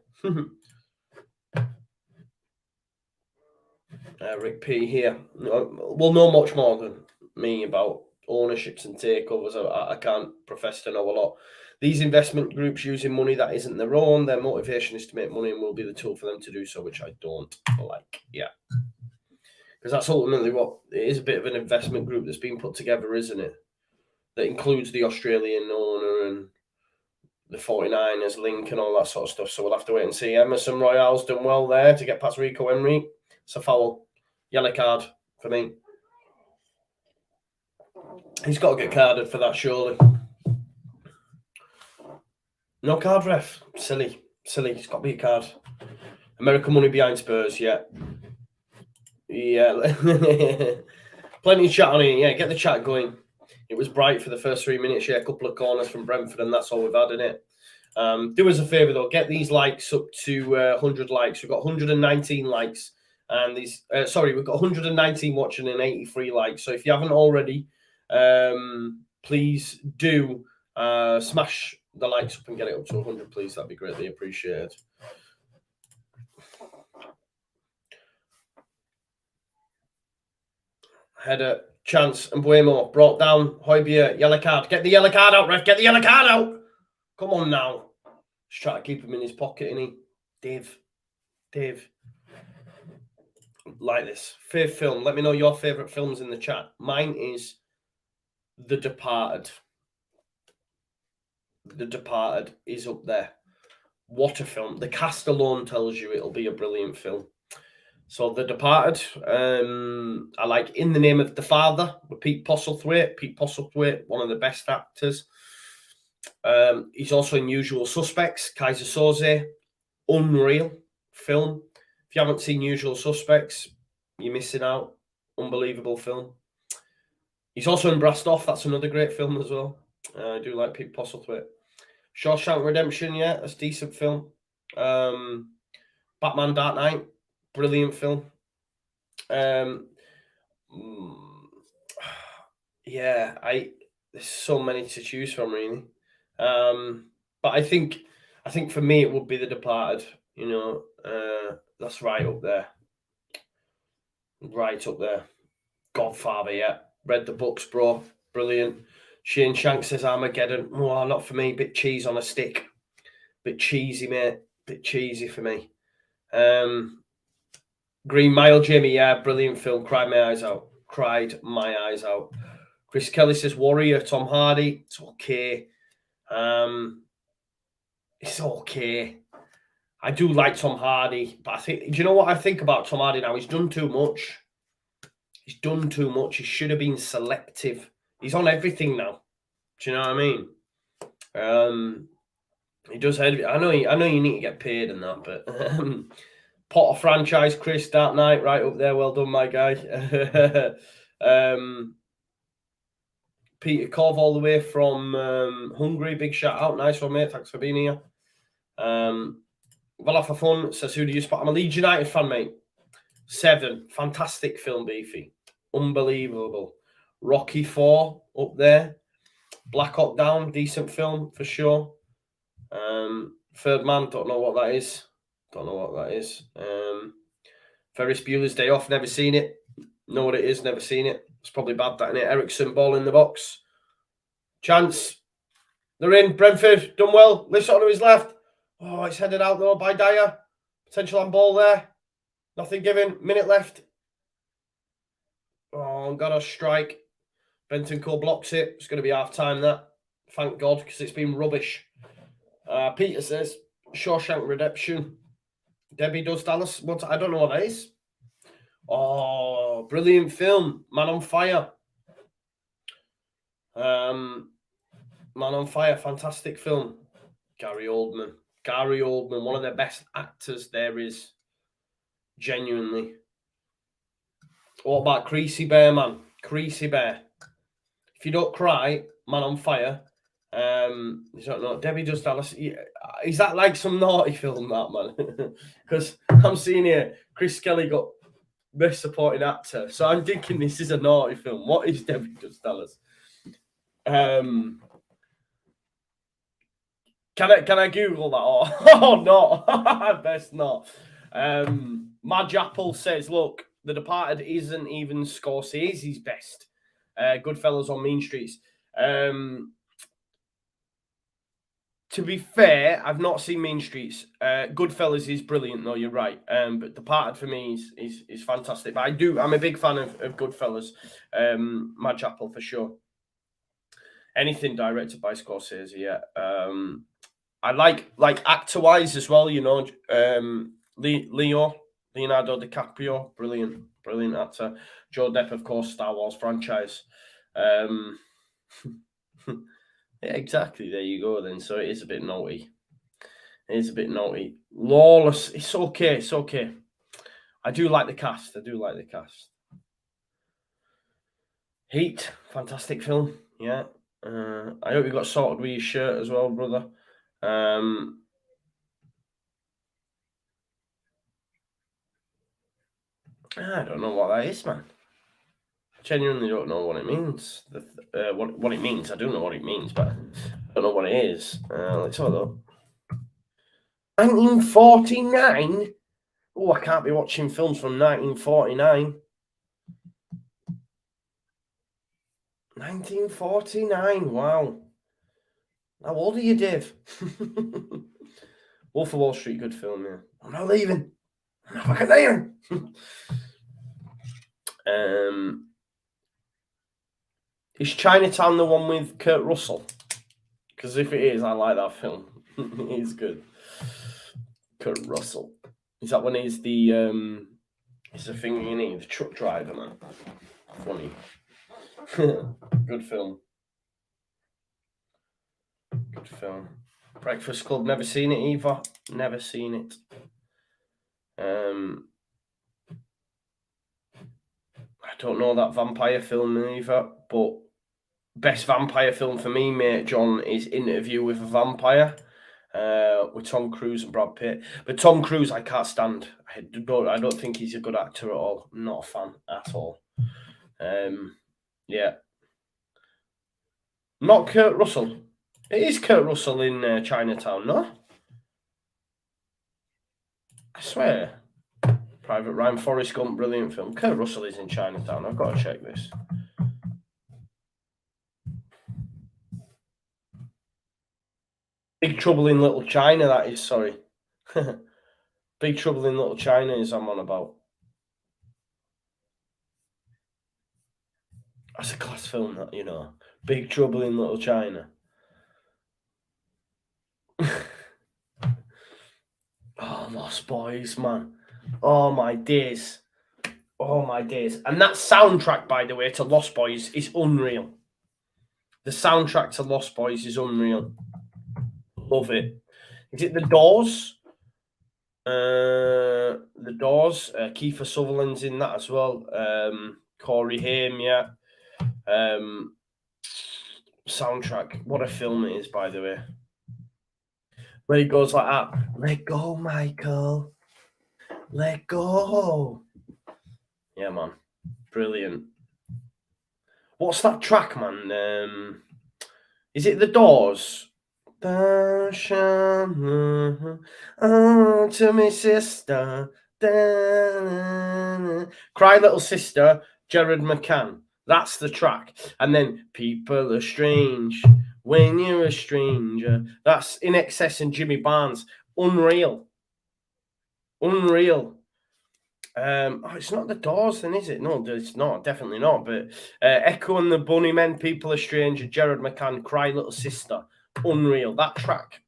Rick P here. We'll know much more than me about ownerships and takeovers. I can't profess to know a lot. These investment groups using money that isn't their own, their motivation is to make money and will be the tool for them to do so, which I don't like. Yeah. Because that's ultimately what it is, a bit of an investment group that's been put together, isn't it? That includes the Australian owner and the 49ers link and all that sort of stuff. So we'll have to wait and see. Emerson Royale's done well there to get past Rico Henry. It's a foul. Yellow card for me. He's got to get carded for that, surely. No card, ref. Silly. It's got to be a card. American money behind Spurs, yeah. Yeah. Plenty of chat on it. Yeah, get the chat going. It was bright for the first 3 minutes. Yeah, a couple of corners from Brentford, and that's all we've had in it. Do us a favour, though. Get these likes up to 100 likes. We've got 119 likes. And these, we've got 119 watching and 83 likes. So if you haven't already, please do smash the likes up and get it up to 100, please. That'd be greatly appreciated. Header, chance, and Buemo brought down. Højbjerg, yellow card. Get the yellow card out, ref. Get the yellow card out. Come on now. Just try to keep him in his pocket, innit? Dave. Like this. Favorite film. Let me know your favourite films in the chat. Mine is The Departed. The Departed is up there. What a film. The cast alone tells you it'll be a brilliant film. So The Departed. I like In the Name of the Father with Pete Postlethwaite. Pete Postlethwaite, one of the best actors. He's also in Usual Suspects. Kaiser Soze. Unreal film. If you haven't seen Usual Suspects, you're missing out. Unbelievable film. He's also in Brassed Off. That's another great film as well. I do like Pete Postlethwaite. Shawshank Redemption, yeah, that's a decent film. Batman Dark Knight, brilliant film. Yeah, there's so many to choose from, really. But I think for me it would be The Departed. You know, that's right up there. Right up there. Godfather, yeah. Read the books, bro. Brilliant. Shane Shank says Armageddon. Oh, not for me. Bit cheese on a stick. Bit cheesy, mate. Bit cheesy for me. Green Mile, Jamie, yeah, brilliant film. Cried my eyes out. Chris Kelly says Warrior, Tom Hardy. It's okay. It's okay. I do like Tom Hardy, but do you know what I think about Tom Hardy now? He's done too much. He should have been selective. He's on everything now. Do you know what I mean? He does. I know you need to get paid and that, but Potter franchise, Chris, Dark Knight, right up there. Well done, my guy. Peter Cove, all the way from Hungary. Big shout out. Nice one, mate. Thanks for being here. Well, for fun, says, who do you spot? I'm a Leeds United fan, mate. 7. Fantastic film, Beefy. Unbelievable. Rocky 4 up there. Black Hawk Down, decent film for sure. Third Man, don't know what that is. Ferris Bueller's Day Off, never seen it. Know what it is, never seen it. It's probably bad, that, innit? Ericsson, ball in the box. Chance. They're in. Brentford, done well. Lifts on to his left. Oh, it's headed out though by Dyer. Potential on ball there. Nothing given. Minute left. Oh, got a strike. Bentancur blocks it. It's going to be half time, that. Thank God, because it's been rubbish. Peter says, Shawshank Redemption. Debbie does Dallas. I don't know what that is. Oh, brilliant film. Man on Fire. Man on Fire. Fantastic film. Gary Oldman. Gary Oldman, one of the best actors there is. Genuinely. What about Creasy Bear, man? Creasy Bear. If you don't cry, man on fire. You don't know. Debbie Does Dallas. Is that like some naughty film, that, man? Because I'm seeing here, Chris Kelly got best supporting actor. So I'm thinking this is a naughty film. What is Debbie Does Dallas? Can I Google that? Oh no, best not. Madge Apple says, look, The Departed isn't even Scorsese's best. Goodfellas on Mean Streets. To be fair, I've not seen Mean Streets. Goodfellas is brilliant, though. You're right. But Departed for me is fantastic. But I'm a big fan of Goodfellas. Madge Apple for sure. Anything directed by Scorsese, yeah. I like actor-wise as well. You know, Leonardo DiCaprio, brilliant actor. Joe Depp, of course, Star Wars franchise. Yeah, exactly. There you go. Then, so it is a bit naughty. Lawless. It's okay. I do like the cast. Heat, fantastic film. Yeah. I hope you got sorted with your shirt as well, brother. I don't know what that is, man. Genuinely don't know what it means. What it means, I do know what it means, but I don't know what it is. Let's have a look. 1949? Oh, I can't be watching films from 1949. 1949, wow. How old are you, Dave? Wolf of Wall Street, good film, yeah. I'm not leaving. I'm not fucking leaving. Is Chinatown the one with Kurt Russell? Because if it is, I like that film. It's good. Kurt Russell. Is that when he's the thing you need, the truck driver, man? Funny. Good film. Breakfast Club, never seen it either. Never seen it. I don't know that vampire film either, but best vampire film for me, mate, John, is Interview with a Vampire, with Tom Cruise and Brad Pitt. But Tom Cruise, I can't stand. I don't think he's a good actor at all. I'm not a fan at all. Yeah. Not Kurt Russell. It is Kurt Russell in Chinatown, no? I swear. Private Ryan, Forrest Gump, brilliant film. Kurt Russell is in Chinatown. I've got to check this. Big Trouble in Little China, that is, sorry. Big Trouble in Little China is I'm on about. That's a class film, that, you know. Big Trouble in Little China. Oh, Lost Boys, man. Oh, my days. And that soundtrack, by the way, to Lost Boys is unreal. The soundtrack to Lost Boys is unreal. Love it. Is it The Doors? The Doors. Kiefer Sutherland's in that as well. Corey Haim, yeah. Soundtrack. What a film it is, by the way. Where he goes like that. Let go, Michael. Let go. Yeah, man. Brilliant. What's that track, man? Is it The Doors? To me, sister. Cry Little Sister, Jared McCann. That's the track. And then People Are Strange When You're a Stranger. That's In Excess and Jimmy Barnes. Unreal. It's not The Doors then, is it? No, it's not. Definitely not. But Echo and the Bunnymen, People Are Strange, Jared McCann, Cry Little Sister. Unreal. That track,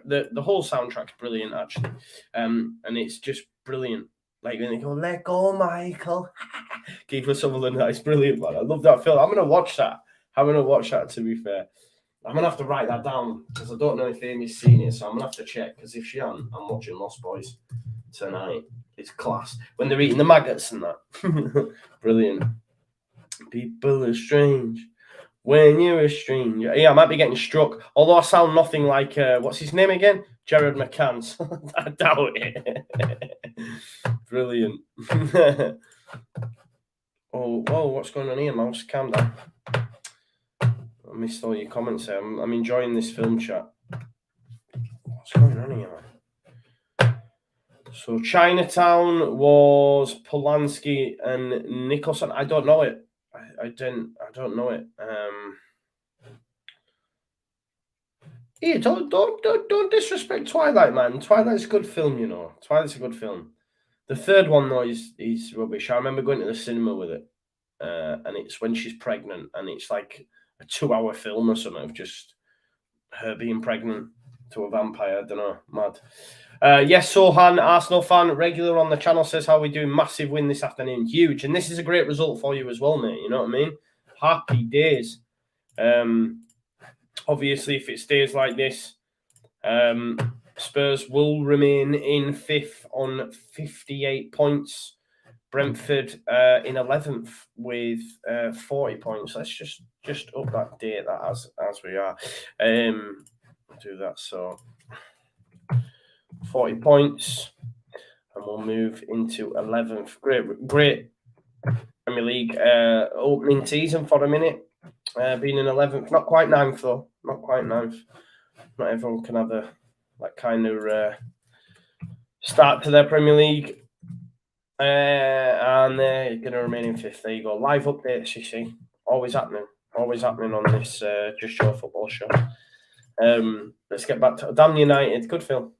the whole soundtrack's brilliant, actually. And it's just brilliant. Like when they go, let go, Michael. Kiefer Sutherland, that is brilliant, man. I love that film. I'm going to watch that, to be fair. I'm going to have to write that down because I don't know if Amy's seen it. So I'm going to have to check because if she hasn't, I'm watching Lost Boys tonight. It's class. When they're eating the maggots and that. Brilliant. People are strange when you're a stranger. Yeah, I might be getting struck. Although I sound nothing like, what's his name again? Jared McCann. I doubt it. Brilliant. Oh, whoa, what's going on here, mouse? Calm down. I missed all your comments there. I'm enjoying this film chat. What's going on here, man? So Chinatown was Polanski and Nicholson. I don't know it. I don't know it. Yeah, don't disrespect Twilight, man. Twilight's a good film, you know. Twilight's a good film. The third one though is rubbish. I remember going to the cinema with it, and it's when she's pregnant, and it's like a 2-hour film or something of just her being pregnant to a vampire. I don't know, mad. Yes, Sohan, Arsenal fan, regular on the channel, says how we doing. Massive win this afternoon, huge, and this is a great result for you as well, mate. You know what I mean? Happy days. Obviously, if it stays like this, Spurs will remain in 5th on 58 points. Brentford in 11th with 40 points. Let's just up that date that as we are. Do that. So 40 points, and we'll move into 11th. Great Premier League opening season for a minute. Being in 11th, not quite 9th though. Not quite 9th. Not everyone can have that kind of start to their Premier League. And they're going to remain in 5th. There you go. Live updates, you see. Always happening on this Just Show Football show. Let's get back to Damn United. Good film.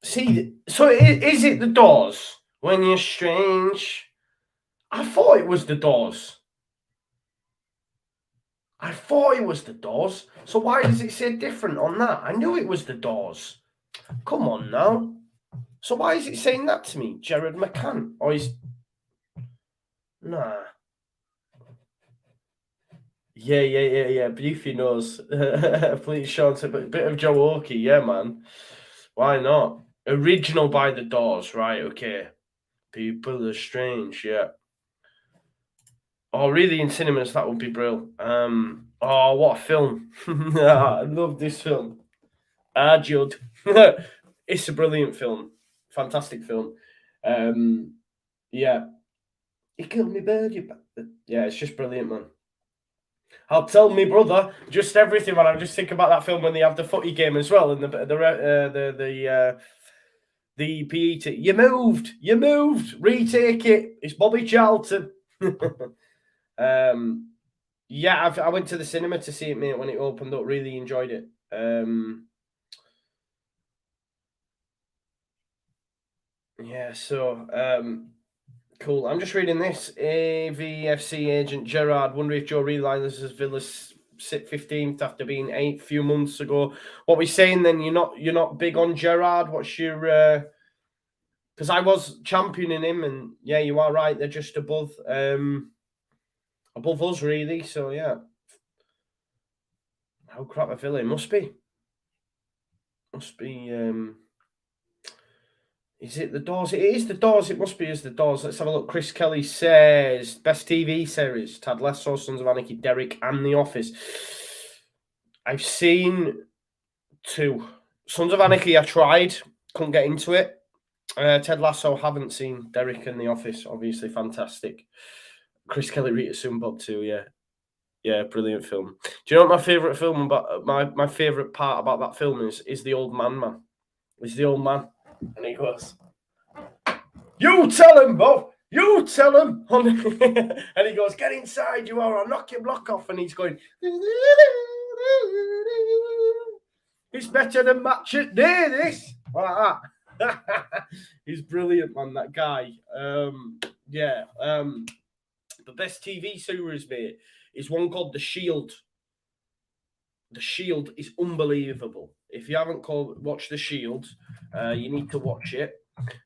See, so is it the Doors? When you're strange? I thought it was the Doors. So why does it say different on that? I knew it was the Doors. Come on now. So why is it saying that to me? Jared McCann? Or is... Nah. Yeah. Beefy knows. Please, Sean, a bit of Joe Oakey. Yeah, man. Why not? Original by the Doors. Right, okay. People are strange, yeah. Oh, really, in cinemas, that would be brilliant. Oh, what a film. I love this film. Judd. It's a brilliant film. Fantastic film. Yeah. You killed me, bird. Yeah, it's just brilliant, man. I'll tell me brother just everything when I just think about that film when they have the footy game as well and the PE team. You moved, retake it. It's Bobby Charlton. Yeah, I went to the cinema to see it, mate, when it opened up. Really enjoyed it. Yeah, so cool. I'm just reading this. AVFC agent Gerard. Wonder if Joe realises Villa's sit 15th after being 8th a few months ago. What we saying then? You're not big on Gerard. What's your? Because I was championing him, and yeah, you are right. They're just above us, really. So yeah. How crap a Villa must be. Is it the Doors? It is the Doors. It must be as the Doors. Let's have a look. Chris Kelly says best TV series: Ted Lasso, Sons of Anarchy, Derek, and The Office. I've seen 2. Sons of Anarchy. I tried, couldn't get into it. Ted Lasso, haven't seen. Derek and The Office, obviously fantastic. Chris Kelly, Rita Sunbot too. Yeah, brilliant film. Do you know what my favourite film about my favourite part about that film is the old man? It's the old man. And he goes, you tell him, Bob. You tell him. And he goes, get inside, you are. I'll knock your block off. And he's going, it's better than Match It Day, this. Like that. He's brilliant, man, that guy. The best TV series, mate, is one called The Shield. The Shield is unbelievable. If you haven't watched The Shield, you need to watch it.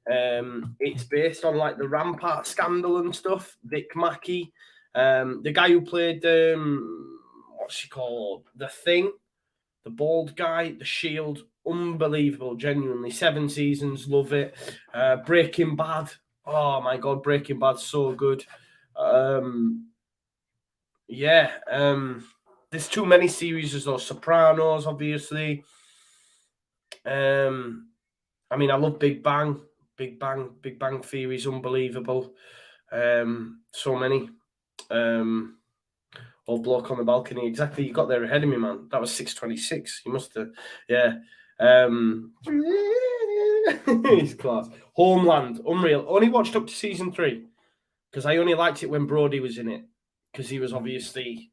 It's based on like the Rampart scandal and stuff. Vic Mackey, The guy who played, what's he called? The Thing, the bald guy, The Shield, unbelievable, genuinely. 7 seasons, love it. Breaking Bad, oh my God, Breaking Bad's so good. There's too many series as those. Sopranos, obviously. I mean, I love Big Bang. Big Bang Theory is unbelievable. So many. Old bloke on the balcony. Exactly, you got there ahead of me, man. That was 6:26. You must have, yeah. He's class. Homeland, unreal. Only watched up to season 3 because I only liked it when Brody was in it because he was obviously,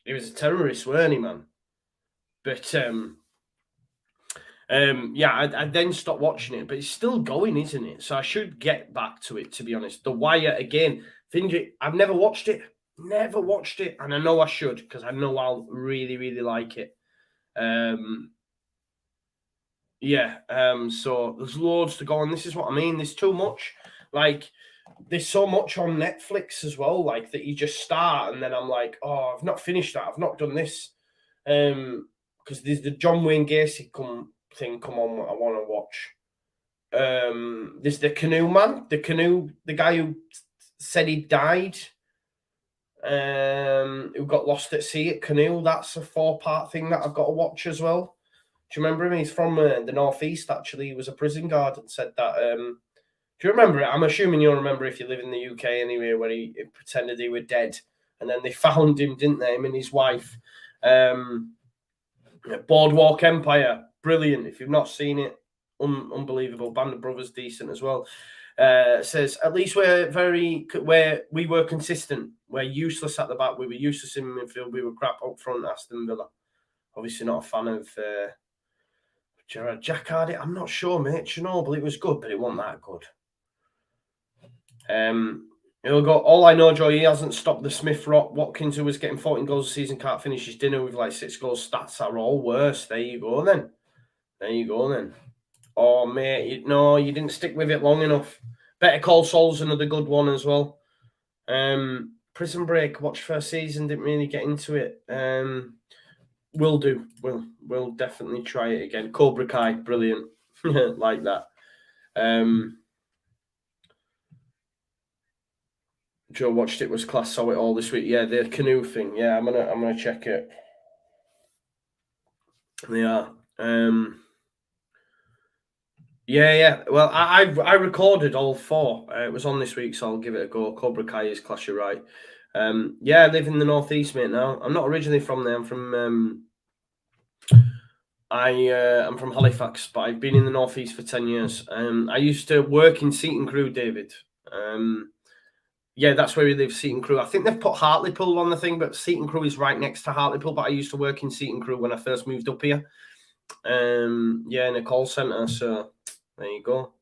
he was a terrorist, weren't he, man? But I then stopped watching it, but it's still going, isn't it? So I should get back to it, to be honest. The Wire, again, I've never watched it. Never watched it, and I know I should because I know I'll really, really like it. So there's loads to go on. This is what I mean. There's too much. Like, there's so much on Netflix as well, like, that you just start, and then I'm like, oh, I've not finished that. I've not done this. Because there's the John Wayne Gacy thing come on I want to watch. There's the Canoe Man, the guy who said he died, who got lost at sea at Canoe. That's a 4-part thing that I've got to watch as well. Do you remember him? He's from the northeast, actually. He was a prison guard and said that. Do you remember it? I'm assuming you'll remember if you live in the UK anyway, where he pretended he were dead, and then they found him, didn't they? Him and his wife. Boardwalk Empire, brilliant. If you've not seen it, unbelievable. Band of Brothers, decent as well. Says, at least we were consistent. We're useless at the back. We were useless in midfield. We were crap up front. Aston Villa. Obviously not a fan of Gerard Jacquard. I'm not sure, mate. Chernobyl, it was good, but it wasn't that good. He'll go, all I know, Joe, he hasn't stopped the Smith Rock. Watkins, who was getting 14 goals a season, can't finish his dinner with like 6 goals. Stats are all worse. There you go, then. Oh, mate, you didn't stick with it long enough. Better Call Saul's another good one as well. Prison Break, watched first season, didn't really get into it. Will do. We'll definitely try it again. Cobra Kai, brilliant. Like that. Joe watched it, was class, saw it all this week. Yeah, the Canoe thing. Yeah, I'm gonna check it. They are. Yeah. Well, I recorded all 4. It was on this week, so I'll give it a go. Cobra Kai is class, you're right. I live in the northeast, mate. Now I'm not originally from there. I'm from I'm from Halifax, but I've been in the northeast for 10 years. I used to work in Seaton Crew, David. That's where we live, Seaton Crew. I think they've put Hartlepool on the thing, but Seaton Crew is right next to Hartlepool. But I used to work in Seaton Crew when I first moved up here. In a call centre. So there you go.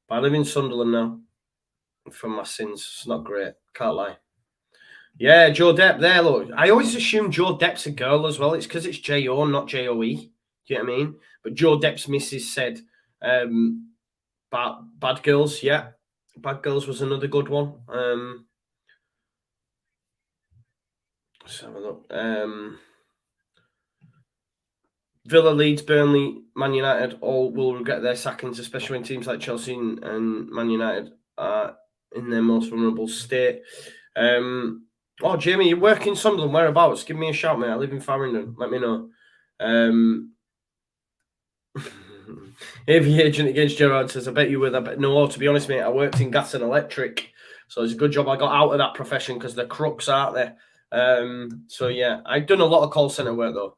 But I live in Sunderland now. From my sins, it's not great. Can't lie. Yeah, Joe Depp there. Look, I always assume Joe Depp's a girl as well. It's because it's J-O, not J-O-E. Do you know what I mean? But Joe Depp's missus said, Bad Girls, yeah. Bad Girls was another good one. Let's have a look. Villa, Leeds, Burnley, Man United all will regret their sackings, especially when teams like Chelsea and Man United are in their most vulnerable state. Oh, Jamie, you work in Sunderland. Whereabouts? Give me a shout, mate. I live in Farringdon. Let me know. AV agent against Gerard says, I bet you were that. No, to be honest, mate, I worked in gas and electric. So it's a good job I got out of that profession because the crooks aren't there. I've done a lot of call centre work, though.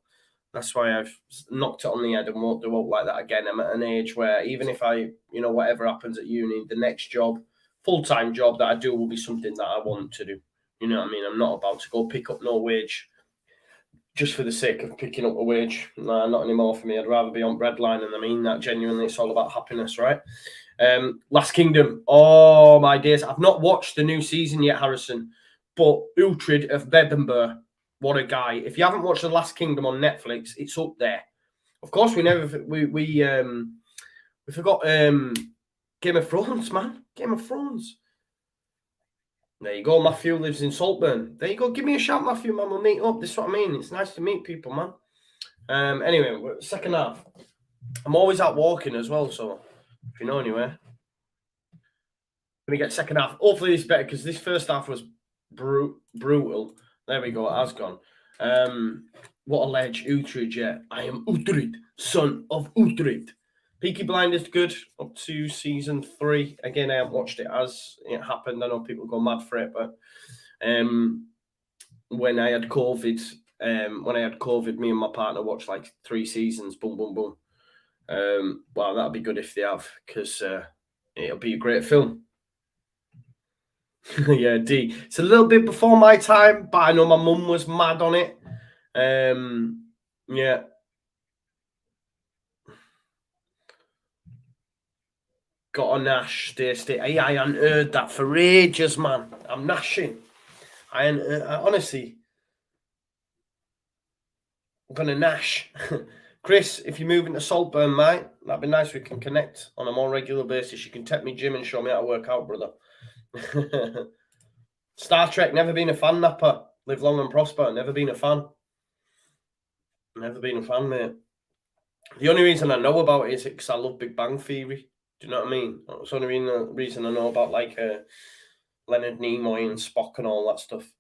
That's why I've knocked it on the head and won't do it like that again. I'm at an age where even if I, whatever happens at uni, the next job, full-time job that I do will be something that I want to do. You know what I mean? I'm not about to go pick up no wage just for the sake of picking up a wage. Nah, not anymore for me. I'd rather be on breadline, and I mean that genuinely. It's all about happiness, right? Last Kingdom. Oh, my days. I've not watched the new season yet, Harrison, but Uhtred of Bebbanburg, what a guy. If you haven't watched The Last Kingdom on Netflix, it's up there. Of course, we forgot Game of Thrones, man. Game of Thrones. There you go. Matthew lives in Saltburn. There you go. Give me a shout, Matthew, man. We'll meet up. This is what I mean. It's nice to meet people, man. Anyway, second half. I'm always out walking as well, so if you know anywhere. Gonna get second half. Hopefully it's better because this first half was brutal. There we go. It has gone. What a ledge, Utrecht. Yeah, I am Utrecht, son of Utrecht. Peaky Blinders good up to season 3. Again, I haven't watched it as it happened. I know people go mad for it, but when I had COVID, me and my partner watched like 3 seasons. Boom, boom, boom. Well, that'd be good if they have, because it'll be a great film. Yeah, D. It's a little bit before my time, but I know my mum was mad on it. Yeah. Got a Nash, stay. Hey, I hadn't heard that for ages, man. I'm nashing. Honestly, I'm gonna nash. Chris, if you're moving to Saltburn, mate, that'd be nice. We can connect on a more regular basis. You can take me gym and show me how to work out, brother. Star Trek, never been a fan, Napper. Live long and prosper. Never been a fan. Never been a fan, mate. The only reason I know about it is because I love Big Bang Theory. Do you know what I mean? That's the only reason I know about like Leonard Nimoy and Spock and all that stuff.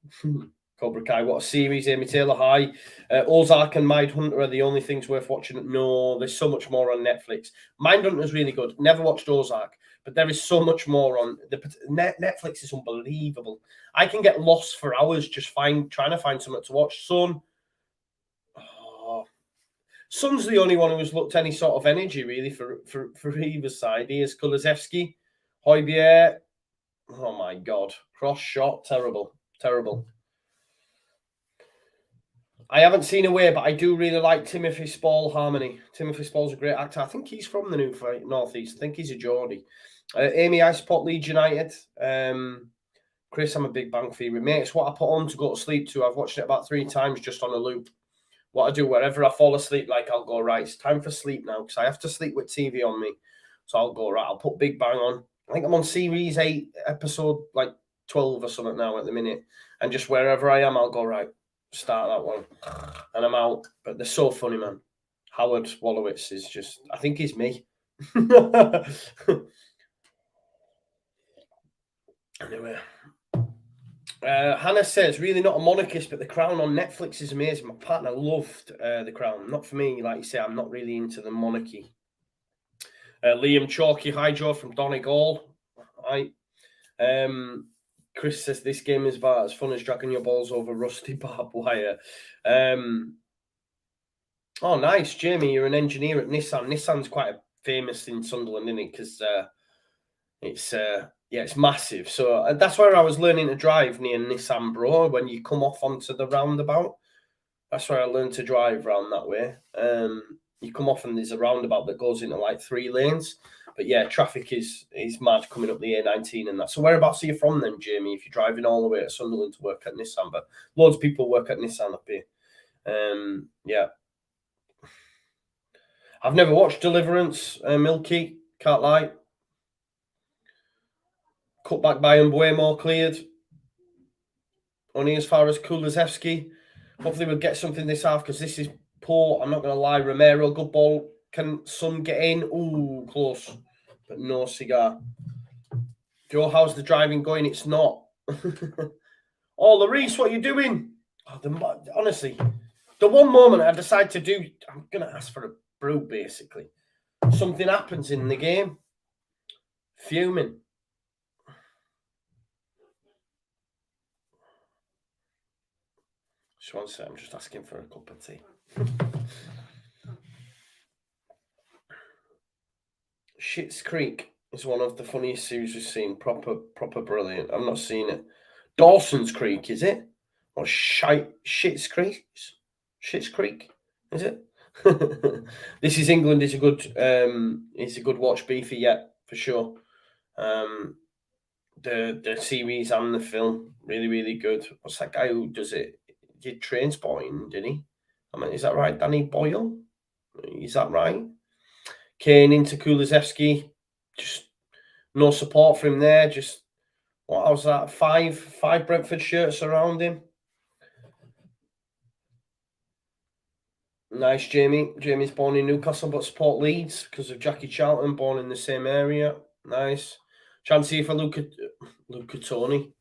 Cobra Kai, what a series. Amy Taylor, hi. Ozark and Mindhunter are the only things worth watching. No, there's so much more on Netflix. Mindhunter's really good. Never watched Ozark, but there is so much more on. Netflix is unbelievable. I can get lost for hours just trying to find something to watch. Son's the only one who has looked any sort of energy, really, for either side. Here's Kulusevski, Højbjerg. Oh, my God. Cross shot. Terrible. Terrible. I haven't seen Away, but I do really like Timothy Spall Harmony. Timothy Spall's a great actor. I think he's from the North East. I think he's a Geordie. Amy, I support Leeds United. Chris, I'm a Big Bang Theory mate. It's what I put on to go to sleep to. I've watched it about 3 times just on a loop. What I do wherever I fall asleep, like I'll go, right, it's time for sleep now because I have to sleep with TV on me. So I'll go, right, I'll put Big Bang on. I think I'm on series 8, episode like 12 or something now at the minute. And just wherever I am, I'll go, right, start that one. And I'm out. But they're so funny, man. Howard Wolowitz is just, I think he's me. Anyway. Hannah says, really not a monarchist, but The Crown on Netflix is amazing. My partner loved The Crown. Not for me, like you say, I'm not really into the monarchy. Liam Chalky, hi Joe from Donegal. Hi. Chris says, this game is about as fun as dragging your balls over rusty barbed wire. Oh, nice. Jamie, you're an engineer at Nissan. Nissan's quite famous in Sunderland, isn't it? Because it's massive. So that's where I was learning to drive near Nissan Bro. When you come off onto the roundabout, that's where I learned to drive around that way. You come off and there's a roundabout that goes into like 3 lanes. But yeah, traffic is mad coming up the A19 and that. So whereabouts are you from then, Jamie? If you're driving all the way to Sunderland to work at Nissan, but loads of people work at Nissan up here. Yeah. I've never watched Deliverance, Milky, can't lie. Cut back by Mbuemo cleared. Only as far as Kulusevski. Hopefully we'll get something this half because this is poor. I'm not going to lie. Romero, good ball. Can Son get in? Ooh, close. But no cigar. Joe, how's the driving going? It's not. Oh, Larice, what are you doing? Oh, honestly, the one moment I decide to do, I'm going to ask for a brew, basically. Something happens in the game. Fuming. Just one second, I'm just asking for a cup of tea. Schitt's Creek is one of the funniest series we've seen. Proper brilliant. I've not seen it. Dawson's Creek, is it? Or Schitt's Creek? Schitt's Creek, is it? This is England. It's a good watch, Beefy, yeah, for sure. The series and the film, really, really good. What's that guy who does it? He did Trainspotting, didn't he? I mean, is that right? Danny Boyle? Is that right? Kane into Kulusevski. Just no support for him there. Just What was that? Five Brentford shirts around him. Nice, Jamie. Jamie's born in Newcastle but support Leeds because of Jackie Charlton, born in the same area. Nice. Chance here for Luca Tony.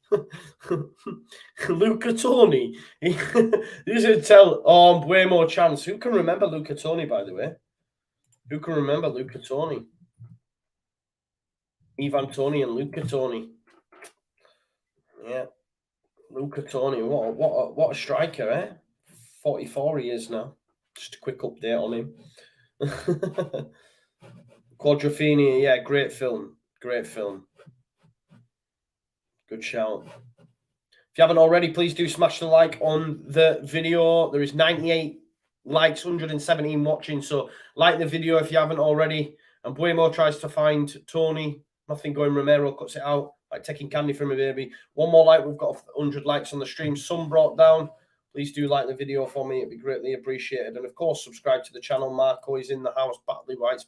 Luca Tony. You should tell way more chance. Who can remember Luca Tony, by the way? Who can remember Luca Tony? Ivan Tony and Luca Tony. Yeah. Luca Tony. What a striker, eh? 44 he is now. Just a quick update on him. Quadrophenia, yeah, great film. Great film. Good shout. If you haven't already, please do smash the like on the video. There is 98 likes, 117 watching. So like the video if you haven't already. And Buemo tries to find Tony. Nothing going. Romero cuts it out. Like taking candy from a baby. One more like. We've got 100 likes on the stream. Some brought down. Please do like the video for me. It'd be greatly appreciated. And of course, subscribe to the channel. Marco is in the house. Batley Whites.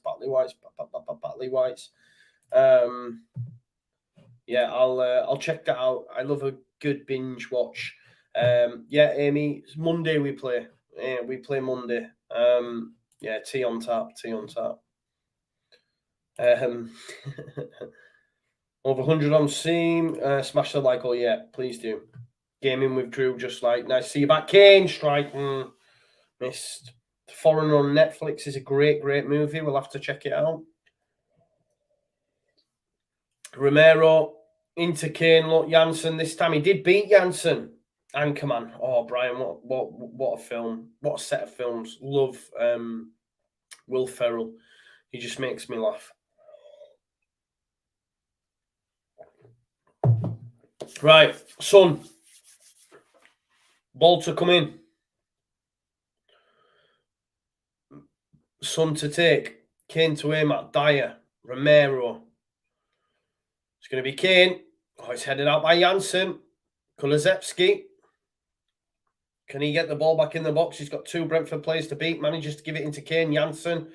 Yeah, I'll check that out. I love a good binge watch. Yeah, Amy, it's Monday we play. Yeah, we play Monday. Yeah, tea on tap. Over 100 on Steam. Smash the like, yeah, please do. Gaming with Drew, just like nice to see you back. Kane strike, missed. Foreigner on Netflix is a great movie. We'll have to check it out. Romero into Kane. Look, Janssen this time he did beat Janssen. Anchorman. Oh, Brian, what a film! What a set of films. Love Will Ferrell. He just makes me laugh. Right, Son. Ball to come in. Son to take. Kane to aim at. Dyer. Romero. It's going to be Kane. Oh, it's headed out by Janssen. Kulusevski. Can he get the ball back in the box? He's got 2 Brentford players to beat. Manages to give it into Kane. Janssen.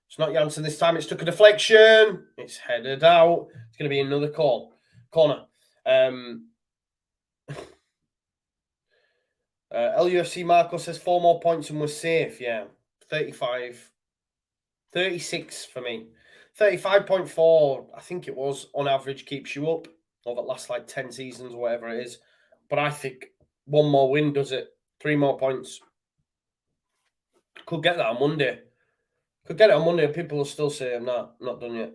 It's not Janssen this time. It's took a deflection. It's headed out. It's going to be another corner. LUFC Marco says 4 more points and we're safe. Yeah, 35. 36 for me. 35.4, I think it was, on average, keeps you up over the last like 10 seasons or whatever it is. But I think 1 more win does it. 3 more points. Could get that on Monday. Could get it on Monday and people will still say, nah, not done yet.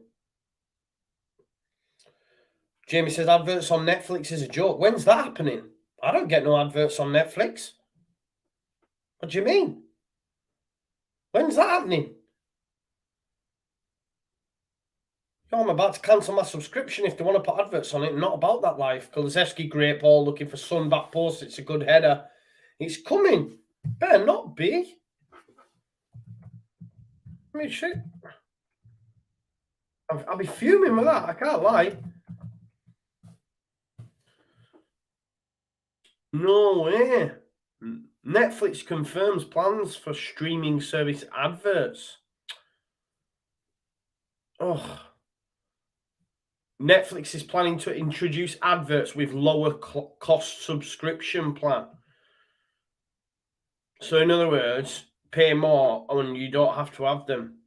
Jamie says, adverts on Netflix is a joke. When's that happening? I don't get no adverts on Netflix. What do you mean? When's that happening? I'm about to cancel my subscription if they want to put adverts on it. Not about that life. Kulusevski, great ball, looking for Son back post. It's a good header. It's coming. Better not be. I mean, shit. I'll be fuming with that. I can't lie. No way. Netflix confirms plans for streaming service adverts. Oh. Netflix is planning to introduce adverts with lower cost subscription plan. So in other words, pay more and you don't have to have them.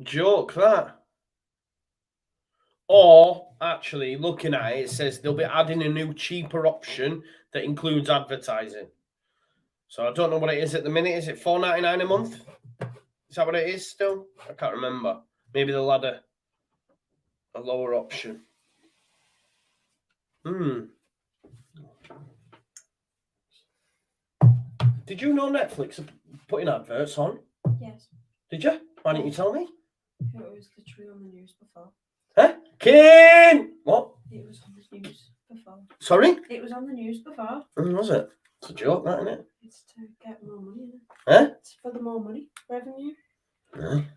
Joke that. Or actually looking at it, it says they'll be adding a new cheaper option that includes advertising. So I don't know what it is at the minute. Is it $4.99 a month? Is that what it is still? I can't remember. Maybe they'll add a lower option. Did you know Netflix are putting adverts on? Yes. Did you? Why didn't you tell me? It was literally on the news before. Huh? Kane! What? It was on the news before. Sorry? It was on the news before. Was it? It's a joke, that, isn't it? It's to get more money, isn't it? Huh? It's for the more money revenue. Aye.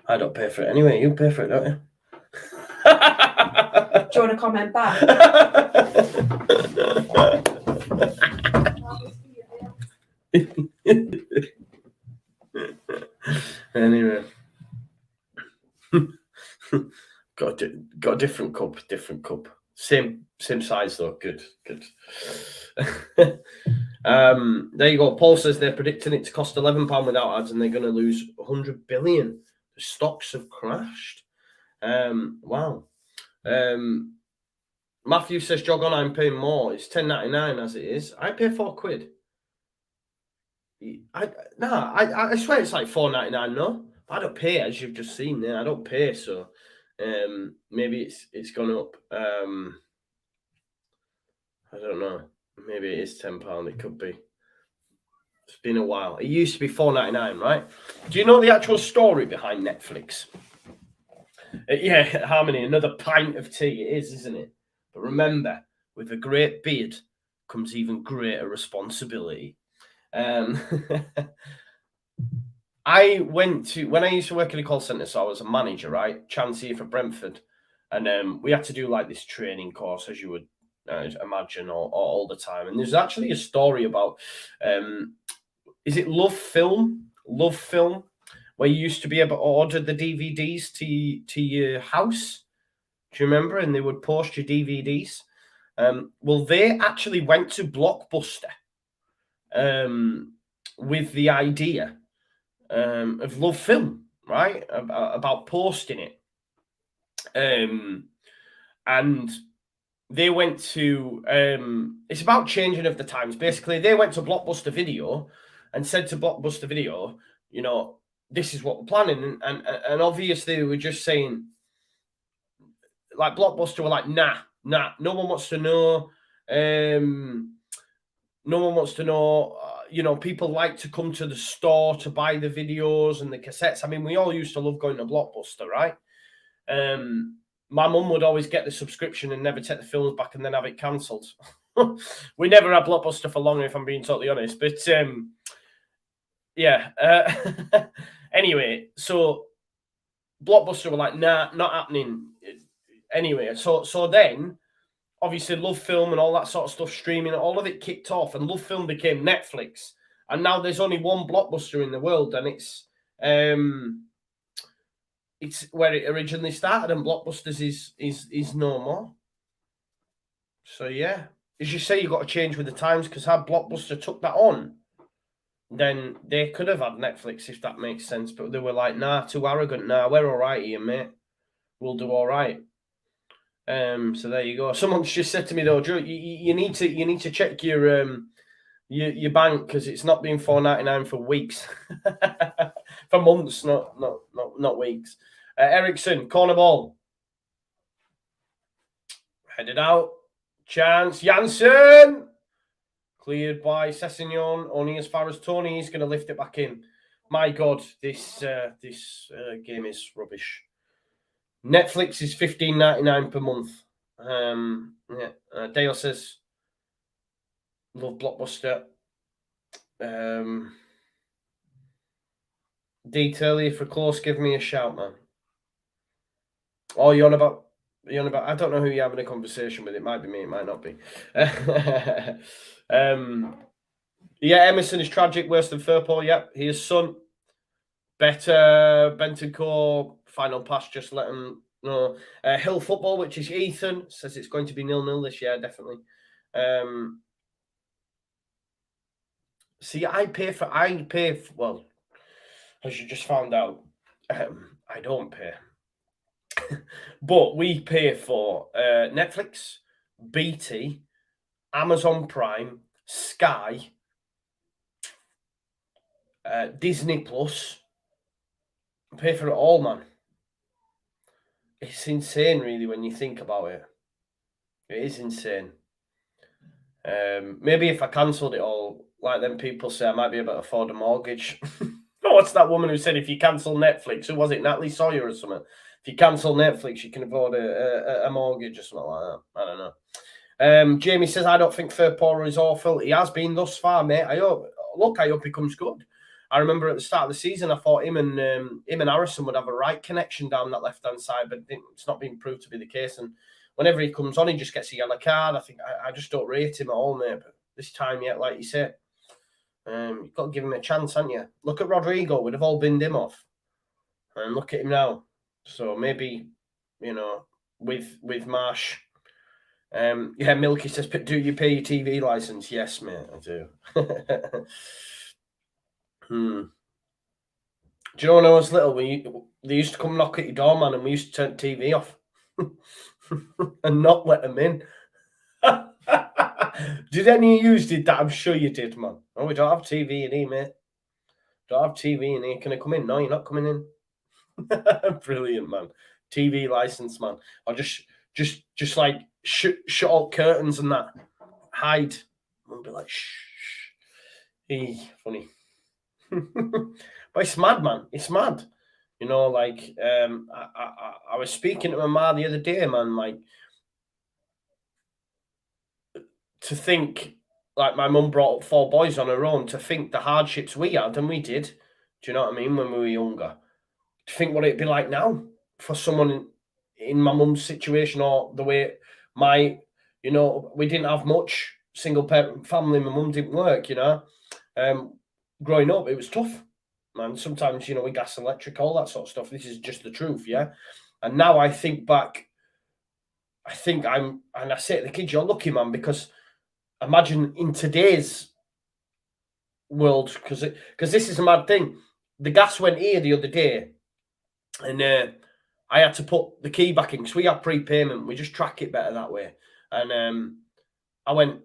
I don't pay for it anyway. You pay for it, don't you? Do you want to comment back? Anyway. Got to different cup. Same size though. Good. There you go. Paul says they're predicting it to cost £11 without ads, and they're going to lose 100 billion. The stocks have crashed. Wow. Matthew says, jog on, I'm paying more. It's £10.99 as it is. I pay £4. I swear it's like £4.99. No, I don't pay, as you've just seen there. I don't pay, so maybe it's gone up. I don't know. Maybe it is £10. It could be. It's been a while. It used to be £4.99, right? Do you know the actual story behind Netflix? Yeah, Harmony, another pint of tea. It is, isn't it? But remember, with a great beard comes even greater responsibility. When I used to work in a call centre, so I was a manager, right? Chancey for Brentford. And we had to do like this training course, as you would imagine, all the time. And there's actually a story about, is it Love Film, where you used to be able to order the DVDs to your house. Do you remember? And they would post your DVDs. Well, they actually went to Blockbuster with the idea of Love Film, right? About posting it. And they went to, it's about changing of the times. Basically, they went to Blockbuster Video and said to Blockbuster Video, you know, this is what we're planning. And obviously they were just saying, like Blockbuster were like, nah, no one wants to know. No one wants to know. You know, people like to come to the store to buy the videos and the cassettes. I mean, we all used to love going to Blockbuster, right? My mum would always get the subscription and never take the films back and then have it cancelled. We never had Blockbuster for long, if I'm being totally honest. But yeah. Anyway, so Blockbuster were like, nah, not happening. Anyway, so then obviously Love Film and all that sort of stuff, streaming, all of it kicked off, and Love Film became Netflix. And now there's only one Blockbuster in the world, and it's where it originally started, and Blockbusters is no more. So yeah, as you say, you've got to change with the times, because had Blockbuster took that on, then they could have had Netflix, if that makes sense. But they were like, nah, too arrogant. Nah, we're all right here, mate. We'll do all right. So there you go. Someone's just said to me though, Joe, you need to check your bank, because it's not been £4.99 for weeks, for months, not weeks. Ericsson, corner ball, headed out, chance, Janssen, cleared by Sessegnon, only as far as Tony. He's going to lift it back in. My God, this game is rubbish. Netflix is $15.99 per month. Yeah. Dale says, love Blockbuster. Detail if we're close, give me a shout, man. Oh, you're on about. I don't know who you're having a conversation with. It might be me. It might not be. Yeah, Emerson is tragic, worse than Firpo. Yep, he is son. Better Bentancur, final pass, just let him know. Hill Football, which is Ethan, says it's going to be 0-0 this year, definitely. See, I pay for, well, as you just found out, I don't pay. But we pay for Netflix, BT, Amazon Prime, Sky, Disney Plus. I pay for it all, man. It's insane, really, when you think about it. It is insane. Maybe if I cancelled it all, like them people say, I might be able to afford a mortgage. Oh, what's that woman who said if you cancel Netflix, who was it, Natalie Sawyer or something? If you cancel Netflix, you can afford a mortgage or something like that. I don't know. Jamie says, I don't think Firpo is awful. He has been thus far, mate. I hope he comes good. I remember at the start of the season, I thought him and Harrison would have a right connection down that left-hand side, but it's not been proved to be the case. And whenever he comes on, he just gets a yellow card. I think I just don't rate him at all, mate. But this time yet, like you said, you've got to give him a chance, haven't you? Look at Rodrigo. We'd have all binned him off. And look at him now. So maybe, with Marsh. Yeah, Milky says, do you pay your TV license? Yes, mate, I do. Do you know when I was little, they used to come knock at your door, man, and we used to turn the TV off and not let them in. Did any of you did that? I'm sure you did, man. Oh, we don't have TV in here, mate. Don't have TV in here. Can I come in? No, you're not coming in. Brilliant, man. TV license, man. Or just like shut all curtains and that. Hide. And be like, shh. Funny. But it's mad, man. It's mad. You know, like I was speaking to my ma the other day, man. Like, to think, like, my mum brought up 4 boys on her own. To think the hardships we had, and we did. Do you know what I mean? When we were younger. To think what it'd be like now for someone in my mum's situation, or the way we didn't have much, single parent family. My mum didn't work, growing up, it was tough, man. Sometimes, with gas, electric, all that sort of stuff. This is just the truth, yeah. And now I think back, I say to the kids, you're lucky, man, because imagine in today's world, because this is a mad thing. The gas went here the other day, and I had to put the key back in because we had prepayment. We just track it better that way. And I went,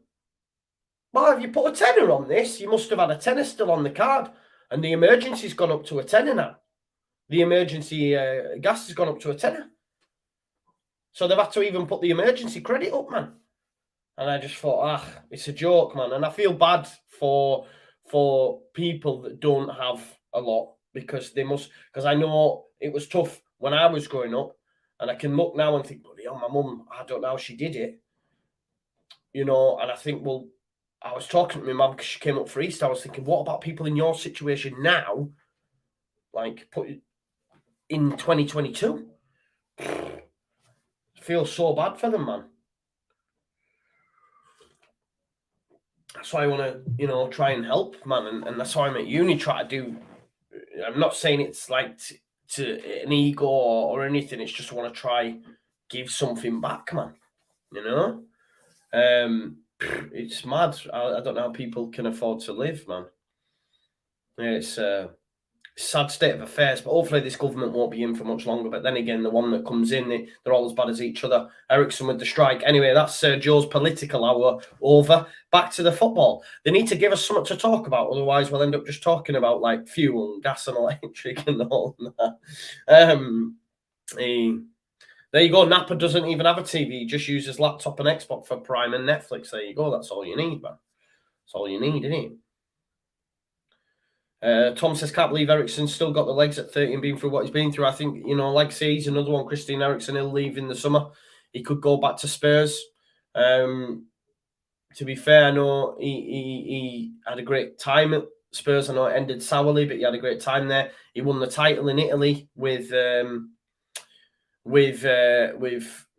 well, have you put a tenner on this? You must have had a tenner still on the card. And the emergency's gone up to a tenner now. The emergency gas has gone up to a tenner. So they've had to even put the emergency credit up, man. And I just thought, it's a joke, man. And I feel bad for people that don't have a lot, because I know it was tough when I was growing up. And I can look now and think, bloody hell, my mum, I don't know how she did it. And I think, well, I was talking to my mum because she came up for Easter. I was thinking, what about people in your situation now? Like, put in 2022. I feel so bad for them, man. That's why I want to, try and help, man. And that's why I'm at uni, try to do. I'm not saying it's like to an ego or anything. It's just want to try give something back, man. It's mad. I don't know how people can afford to live, man. It's a sad state of affairs, but hopefully this government won't be in for much longer. But then again, the one that comes in, they're all as bad as each other. Ericsson with the strike. Anyway, that's Joe's political hour over. Back to the football. They need to give us something to talk about, otherwise we'll end up just talking about like fuel and gas and electric and all that. There you go. Napa doesn't even have a TV. He just uses laptop and Xbox for Prime and Netflix. There you go. That's all you need, man. That's all you need, isn't it? Tom says, can't believe Ericsson's still got the legs at 30 and been through what he's been through. I think, like I say, he's another one. Christian Eriksen, he'll leave in the summer. He could go back to Spurs. To be fair, I know he had a great time at Spurs. I know it ended sourly, but he had a great time there. He won the title in Italy with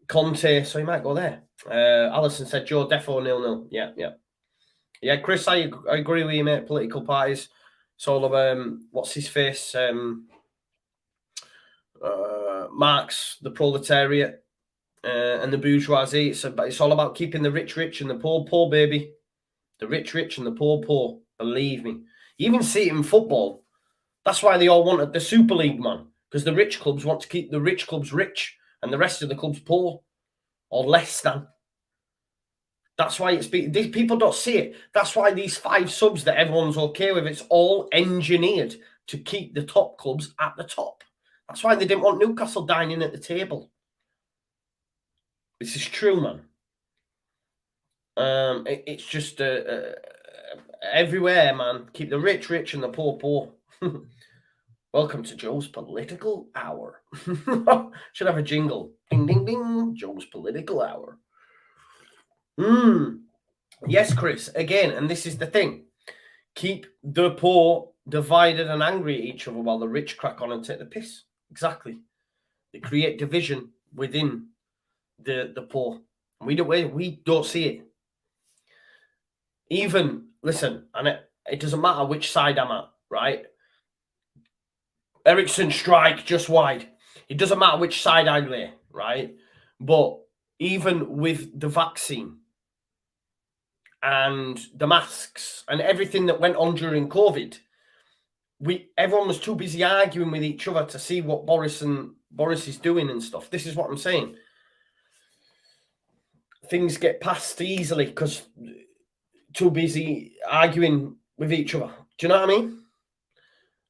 Conte, so he might go there. Alison said, Joe, defo 0-0. Yeah, Chris, I agree with you, mate. Political parties, it's all of what's his face, Marx, the proletariat, and the bourgeoisie. It's all about keeping the rich and the poor, baby. The rich and the poor. Believe me. You even see it in football. That's why they all wanted the Super League, man. Because the rich clubs want to keep the rich clubs rich and the rest of the clubs poor or less than. That's why these people don't see it. That's why these 5 subs that everyone's okay with, it's all engineered to keep the top clubs at the top. That's why they didn't want Newcastle dining at the table. This is true, man. It's just everywhere, man. Keep the rich and the poor. Welcome to Joe's Political Hour. Should have a jingle. Ding, ding, ding. Joe's Political Hour. Yes, Chris. Again, and this is the thing. Keep the poor divided and angry at each other while the rich crack on and take the piss. Exactly. They create division within the poor. We don't see it. Even, listen, and it doesn't matter which side I'm at, right? Ericsson strike just wide. It doesn't matter which side I lay, right? But even with the vaccine and the masks and everything that went on during COVID, everyone was too busy arguing with each other to see what Boris is doing and stuff. This is what I'm saying. Things get passed easily because too busy arguing with each other. Do you know what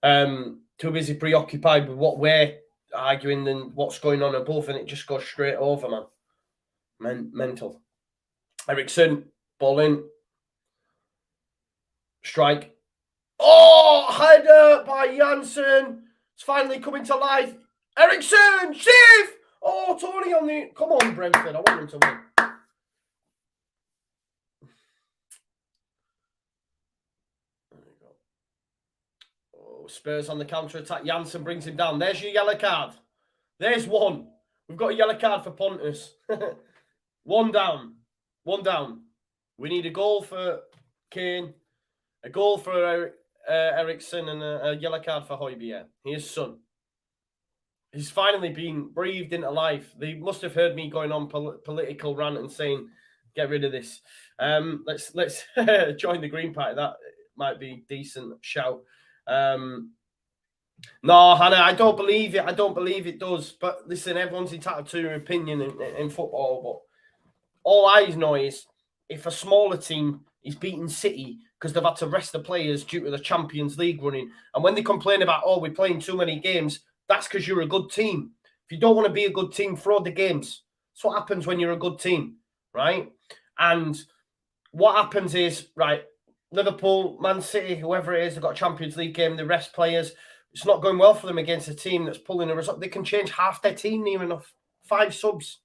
I mean? Too busy preoccupied with what we're arguing than what's going on above, and it just goes straight over, man. Mental. Ericsson, ball in. Strike. Oh, header by Janssen. It's finally coming to life. Ericsson, save! Oh, Tony on the... Come on, Brentford. I want him to win. There we go. Oh, Spurs on the counter-attack. Janssen brings him down. There's your yellow card. There's one. We've got a yellow card for Pontus. One down. One down. We need a goal for Kane, a goal for Ericsson, and a yellow card for Højbjerg. His son. He's finally been breathed into life. They must have heard me going on political rant and saying, "Get rid of this." Let's join the Green Party. That might be a decent shout. No, Hannah, I don't believe it. I don't believe it does. But listen, everyone's entitled to their opinion in football. But all I know is if a smaller team is beating City because they've had to rest the players due to the Champions League running, and when they complain about, oh, we're playing too many games, that's because you're a good team. If you don't want to be a good team, throw the games. That's what happens when you're a good team, right? And what happens is, right, Liverpool, Man City, whoever it is, they've got a Champions League game, they rest players. It's not going well for them against a team that's pulling a result. They can change half their team near enough. 5 subs.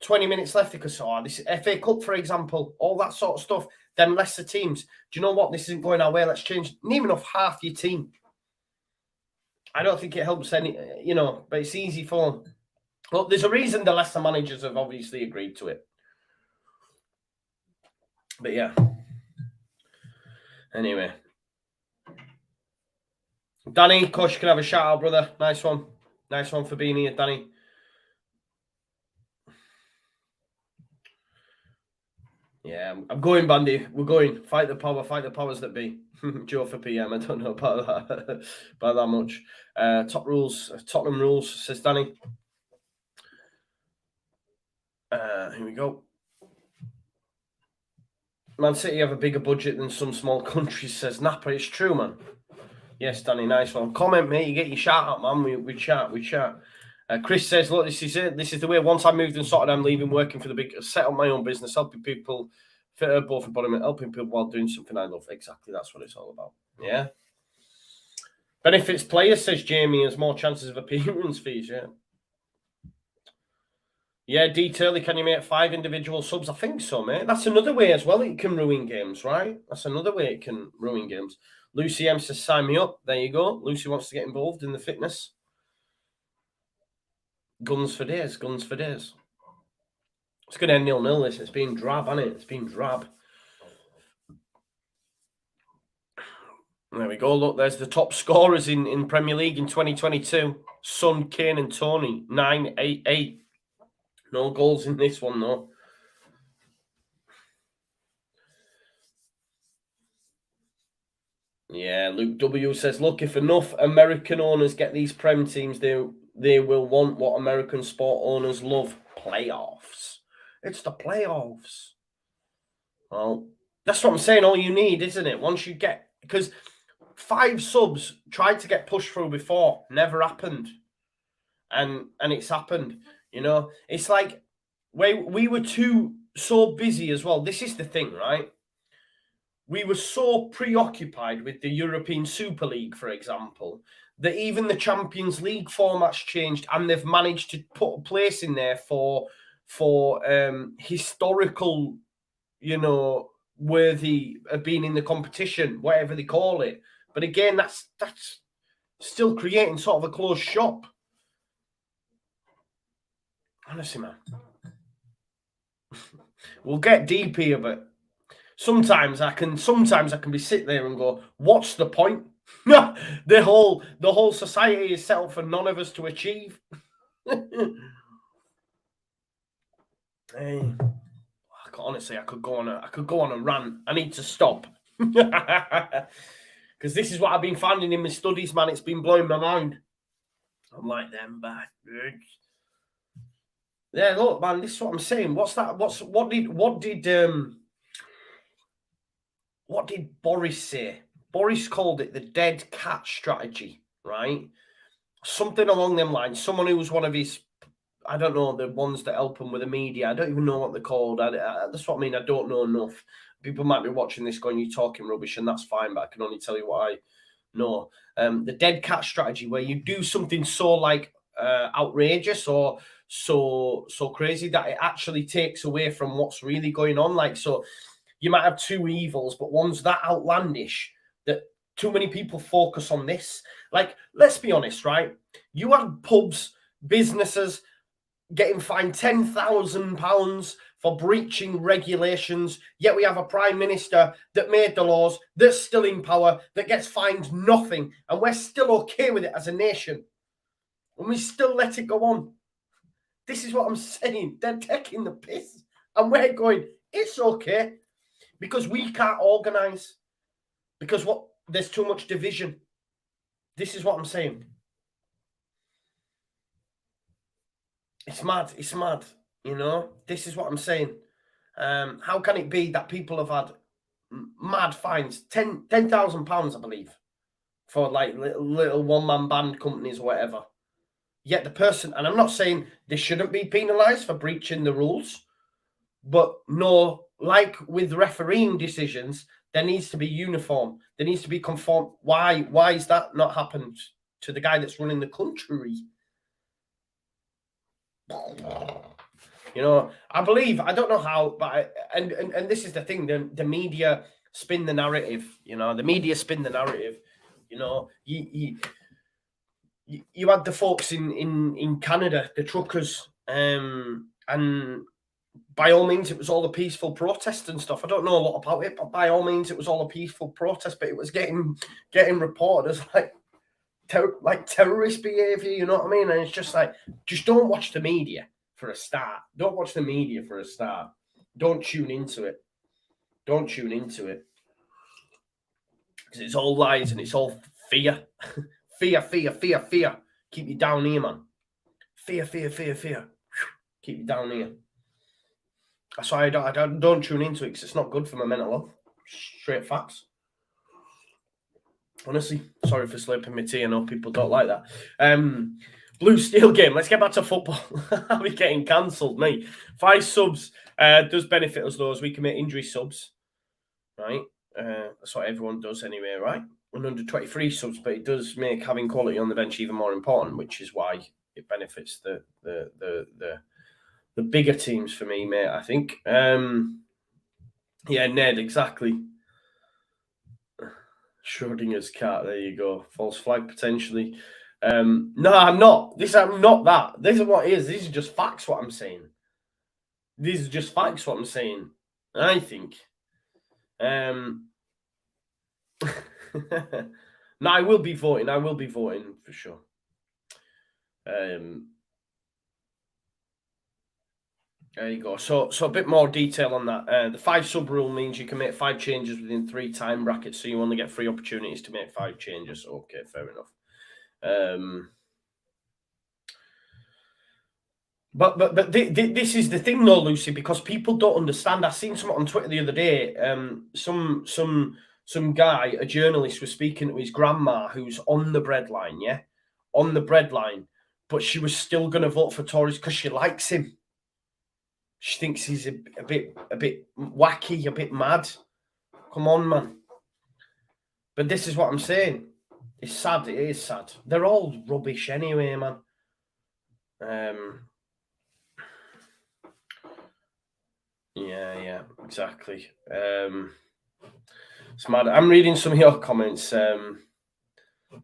20 minutes left. They could say, oh, this is FA Cup, for example. All that sort of stuff. Then lesser teams. Do you know what? This isn't going our way. Let's change near enough half your team. I don't think it helps any, but it's easy for them. But there's a reason the lesser managers have obviously agreed to it. But yeah. Anyway. Danny, Kush, can have a shout out, brother. Nice one. Nice one for being here, Danny. Yeah, I'm going, Bandy. We're going. Fight the power. Fight the powers that be. Joe for PM. I don't know about that much. Tottenham rules, says Danny. Here we go. Man City have a bigger budget than some small countries, says Napa. It's true, man. Yes, Danny, nice one. Comment, mate. You get your shout out, man. We chat. Chris says, look, this is it. This is the way. Once I moved and sorted, I'm leaving, working for the big, set up my own business, helping people, both embodiment, helping people while doing something I love. Exactly. That's what it's all about. Yeah. Benefits players, says Jamie, has more chances of appearance fees. Yeah. Yeah, D. Turley, can you make 5 individual subs? I think so, mate. That's another way as well. It can ruin games, right? That's another way it can ruin games. Lucy M says, sign me up. There you go. Lucy wants to get involved in the fitness. Guns for days. It's going to end 0-0, this. It's been drab, hasn't it? It's been drab. There we go. Look, there's the top scorers in Premier League in 2022. Son, Kane and Tony. 9-8-8. No goals in this one, though. Yeah, Luke W says, look, if enough American owners get these Prem teams, they will want what American sport owners love, playoffs. It's the playoffs. Well, that's what I'm saying. All you need, isn't it? Once you get... Because 5 subs tried to get pushed through before. Never happened. And it's happened. It's like we were so busy as well. This is the thing, right? We were so preoccupied with the European Super League, for example, that even the Champions League formats changed, and they've managed to put a place in there for historical, worthy of being in the competition, whatever they call it. But again, that's still creating sort of a closed shop. Honestly, man. We'll get deep here, but sometimes I can be sit there and go, what's the point? the whole society is set up for none of us to achieve. Honestly, I could go on a rant. I need to stop. Because this is what I've been finding in my studies, man. It's been blowing my mind. I'm like them bastards. Yeah, look, man, this is what I'm saying. What's that? What did Boris say? Boris called it the dead cat strategy, right? Something along them lines. Someone who was one of his, I don't know, the ones that help him with the media. I don't even know what they're called. That's what I mean. I don't know enough. People might be watching this going, "You're talking rubbish," and that's fine, but I can only tell you what I know. The dead cat strategy, where you do something so like outrageous or so crazy that it actually takes away from what's really going on. Like, so you might have two evils, but one's that outlandish that too many people focus on this. Like, let's be honest, right? You have pubs, businesses getting fined £10,000 for breaching regulations, yet we have a prime minister that made the laws, that's still in power, that gets fined nothing, and we're still okay with it as a nation. And we still let it go on. This is what I'm saying. They're taking the piss. And we're going, it's okay. Because we can't organise. Because there's too much division. This is what I'm saying. It's mad. It's mad. You know, this is what I'm saying. How can it be that people have had mad fines, £10,000, I believe, for like little one-man band companies or whatever? Yet the person, and I'm not saying they shouldn't be penalised for breaching the rules, but no, like with refereeing decisions, there needs to be uniform. There needs to be conform. Why is that not happened to the guy that's running the country? You know, I believe, I don't know how, but and this is the thing, the media spin the narrative, you know, the media spin the narrative, you know, you had the folks in Canada, the truckers, and by all means, it was all a peaceful protest and stuff. I don't know a lot about it, but by all means, it was all a peaceful protest, but it was getting reported as like terrorist behavior, you know what I mean? And it's just like, just don't watch the media for a start. Don't watch the media for a start. Don't tune into it. Don't tune into it. Because it's all lies and it's all fear. Fear, fear, fear, fear. Keep you down here, man. Fear, fear, fear, fear. Keep you down here. That's why I don't tune into it, because it's not good for my mental health. Straight facts. Honestly, sorry for slurping my tea. I know people don't like that. Blue Steel game. Let's get back to football. I'll be getting cancelled, mate. 5 subs does benefit us, though, as we can make injury subs. Right? That's what everyone does anyway, right? 123 subs, but it does make having quality on the bench even more important, which is why it benefits the bigger teams for me, mate, I think. Yeah, Ned, exactly. Schrodinger's cat, there you go. False flag, potentially. No, I'm not. I'm not that. This is what it is. These are just facts, what I'm saying. These are just facts, what I'm saying. I think. No, I will be voting. I will be voting for sure. There you go. So a bit more detail on that. The 5 sub rule means you can make 5 changes within 3 time brackets, so you only get 3 opportunities to make 5 changes. Okay, fair enough. But this is the thing, though, Lucy, because people don't understand. I seen something on Twitter the other day. Some guy, a journalist, was speaking to his grandma who's on the breadline, yeah, on the breadline, but she was still going to vote for Tories because she likes him. She thinks he's a bit wacky, a bit mad. Come on, man. But this is what I'm saying. It's sad. It is sad. They're all rubbish anyway, man. Yeah, exactly. It's mad. I'm reading some of your comments.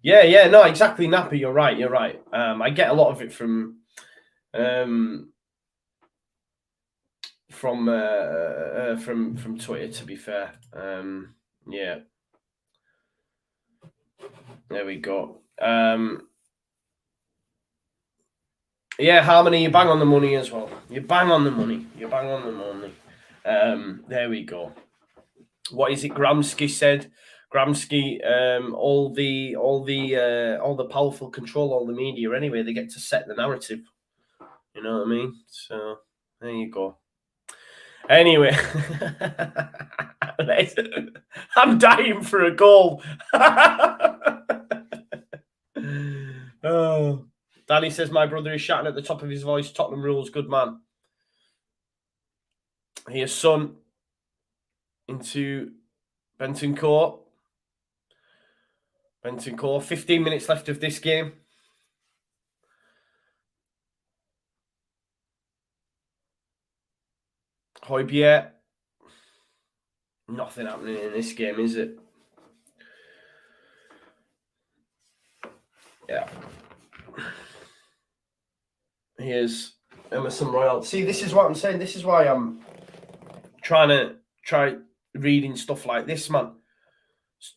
Yeah, no, exactly, Nappy. You're right. I get a lot of it from Twitter, to be fair. Yeah. There we go. Yeah, Harmony, you bang on the money as well. You bang on the money. You bang on the money. There we go. What is it? Gramsci said. Gramsci, all the powerful control all the media. Anyway, they get to set the narrative. You know what I mean? So there you go. Anyway, I'm dying for a goal. Oh, Danny says my brother is shouting at the top of his voice. Tottenham rules, good man. Here's Son into Benton Court. 15 minutes left of this game. Højbjerg. Nothing happening in this game, is it? Yeah. Here's Emerson Royal. See, this is what I'm saying. This is why I'm try reading stuff like this, man.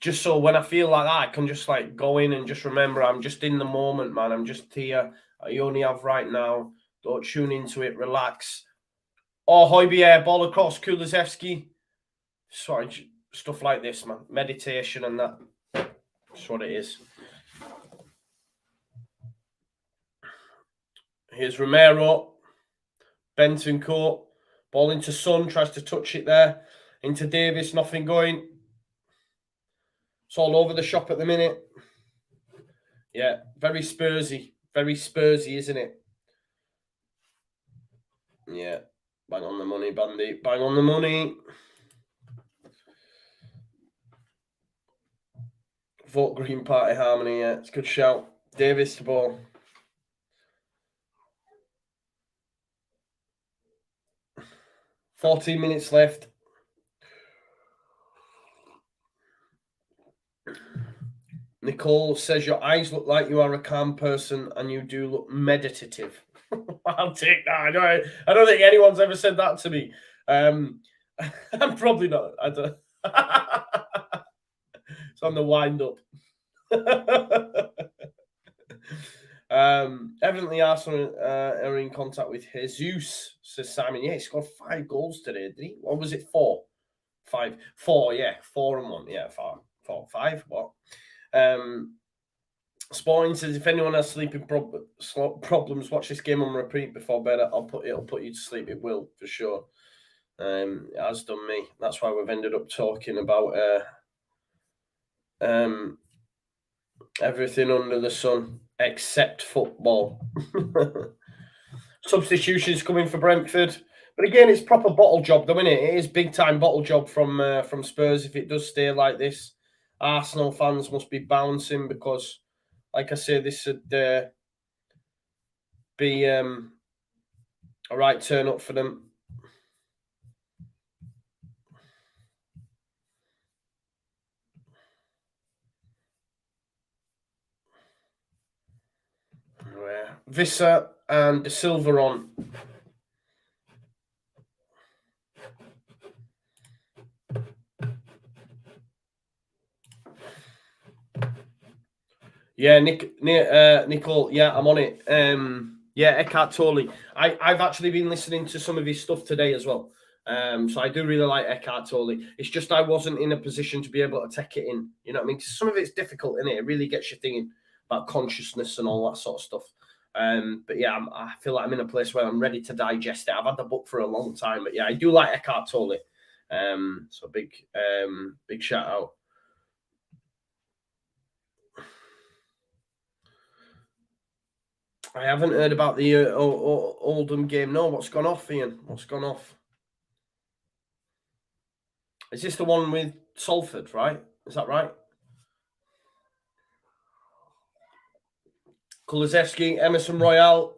Just so when I feel like that, I can just like go in and just remember I'm just in the moment, man. I'm just here. I only have right now. Don't tune into it. Relax. Oh, Højbjerg, ball across, Kulusevski. Sorry, stuff like this, man. Meditation and that. That's what it is. Here's Romero. Benton Court. Ball into Son. Tries to touch it there. Into Davis. Nothing going. It's all over the shop at the minute. Yeah, very Spursy. Very Spursy, isn't it? Yeah. Bang on the money, Bandy. Bang on the money. Vote Green Party Harmony, yeah. It's a good shout. Davis to ball. $14 minutes left. Nicole says your eyes look like you are a calm person and you do look meditative. I'll take that. I don't think anyone's ever said that to me. I'm probably not. I don't. It's on the wind up. Evidently, Arsenal are in contact with Jesus, says Simon. Yeah, he scored 5 goals today, did he? What was it? 4? 5? 4, yeah. 4 and 1. Yeah, 4. 5. What? Sporting says if anyone has sleeping problems, watch this game on repeat before bed. It'll put you to sleep. It will, for sure. It has done me. That's why we've ended up talking about everything under the sun except football. Substitutions coming for Brentford. But again, it's proper bottle job, though, isn't it? It is big time bottle job from Spurs if it does stay like this. Arsenal fans must be bouncing because, like I say, this would be a right turn up for them. Vissa and De Silva on. Yeah, Nicole. Yeah, I'm on it. Yeah, Eckhart Tolle. I've actually been listening to some of his stuff today as well. So I do really like Eckhart Tolle. It's just I wasn't in a position to be able to take it in. You know what I mean? 'Cause some of it's difficult, innit? It really gets you thinking about consciousness and all that sort of stuff. But yeah, I feel like I'm in a place where I'm ready to digest it. I've had the book for a long time, but yeah, I do like Eckhart Tolle. So big shout out. I haven't heard about the Oldham game. No, what's gone off, Ian? What's gone off? Is this the one with Salford, right? Is that right? Kulusevski, Emerson Royal.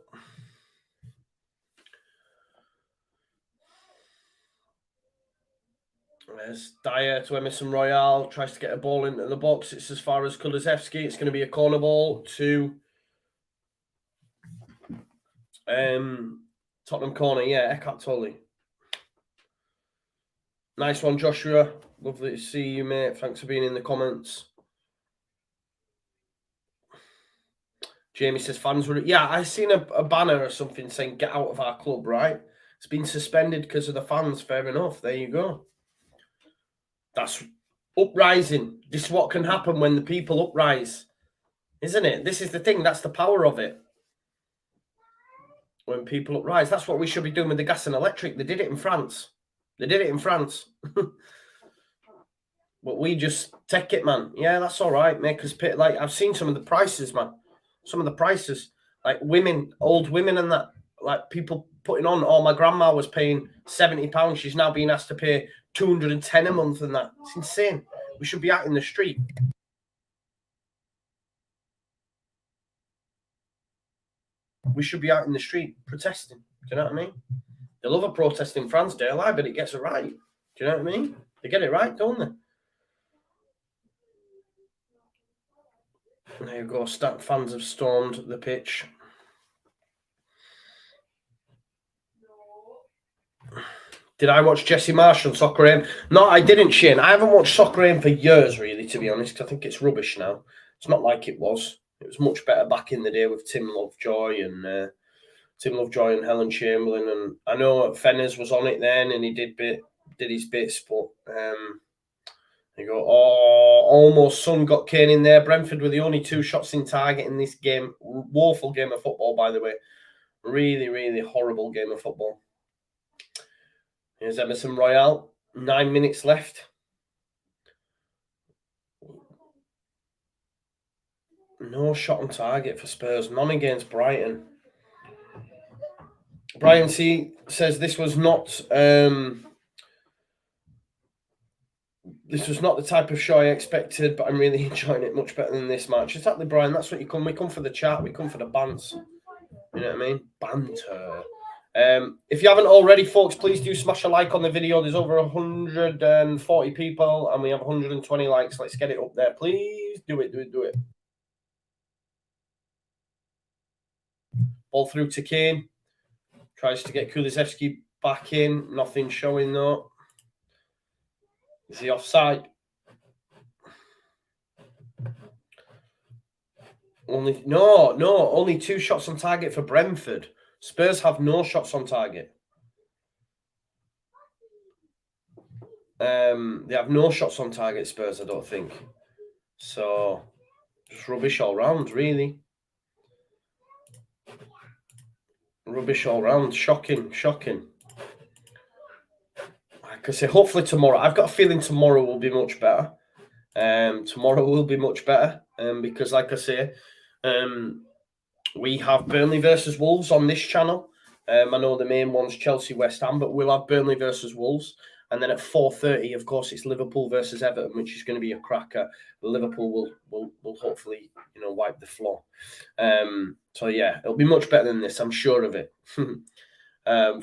There's Dyer to Emerson Royal. Tries to get a ball into the box. It's as far as Kulusevski. It's going to be a corner ball to Tottenham corner. Yeah, Eckhart Tolle. Nice one, Joshua. Lovely to see you, mate. Thanks for being in the comments. Jamie says fans were... Yeah, I seen a banner or something saying get out of our club, right? It's been suspended because of the fans. Fair enough. There you go. That's uprising. This is what can happen when the people uprise. Isn't it? This is the thing. That's the power of it. When people uprise. That's what we should be doing with the gas and electric. They did it in France. But we just take it, man. Yeah, that's all right. Make us pay. Like, I've seen some of the prices, man. Some of the prices. Like women, old women and that. Like people putting on, oh, my grandma was paying £70. She's now being asked to pay 210 a month and that. It's insane. We should be out in the street. We should be out in the street protesting. Do you know what I mean? They love a protest in France, they lie, but it gets it right. Do you know what I mean? They get it right, don't they? There you go. Fans have stormed the pitch. Did I watch Jesse Marshall Soccer Aim? No, I didn't, Shane. I haven't watched Soccer Aim for years, really, to be honest. I think it's rubbish now. It's not like it was. It was much better back in the day with Tim Lovejoy and Helen Chamberlain. And I know Fenners was on it then, and he did his bits, but you go, oh, almost Son got Kane in there. Brentford were the only 2 shots in target in this game. Woeful game of football, by the way. Really, really horrible game of football. Here's Emerson Royale. 9 minutes left. No shot on target for Spurs. None against Brighton. Brian C says this was not the type of show I expected, but I'm really enjoying it much better than this match. Exactly, Brian. That's what you come. We come for the chat. We come for the bants. You know what I mean? Banter. If you haven't already, folks, please do smash a like on the video. There's over 140 people, and we have 120 likes. Let's get it up there. Please do it. Ball through to Kane. Tries to get Kulusevski back in. Nothing showing, though. Is he offside? Only 2 shots on target for Brentford. Spurs have no shots on target. They have no shots on target, Spurs, I don't think. So, just rubbish all round, really. Rubbish all round. Shocking. Like I say, hopefully tomorrow. I've got a feeling tomorrow will be much better. Because, like I say, we have Burnley versus Wolves on this channel. I know the main one's Chelsea West Ham, but we'll have Burnley versus Wolves. And then at 4:30, of course, it's Liverpool versus Everton, which is going to be a cracker. Liverpool will hopefully, wipe the floor. So yeah, it'll be much better than this. I'm sure of it.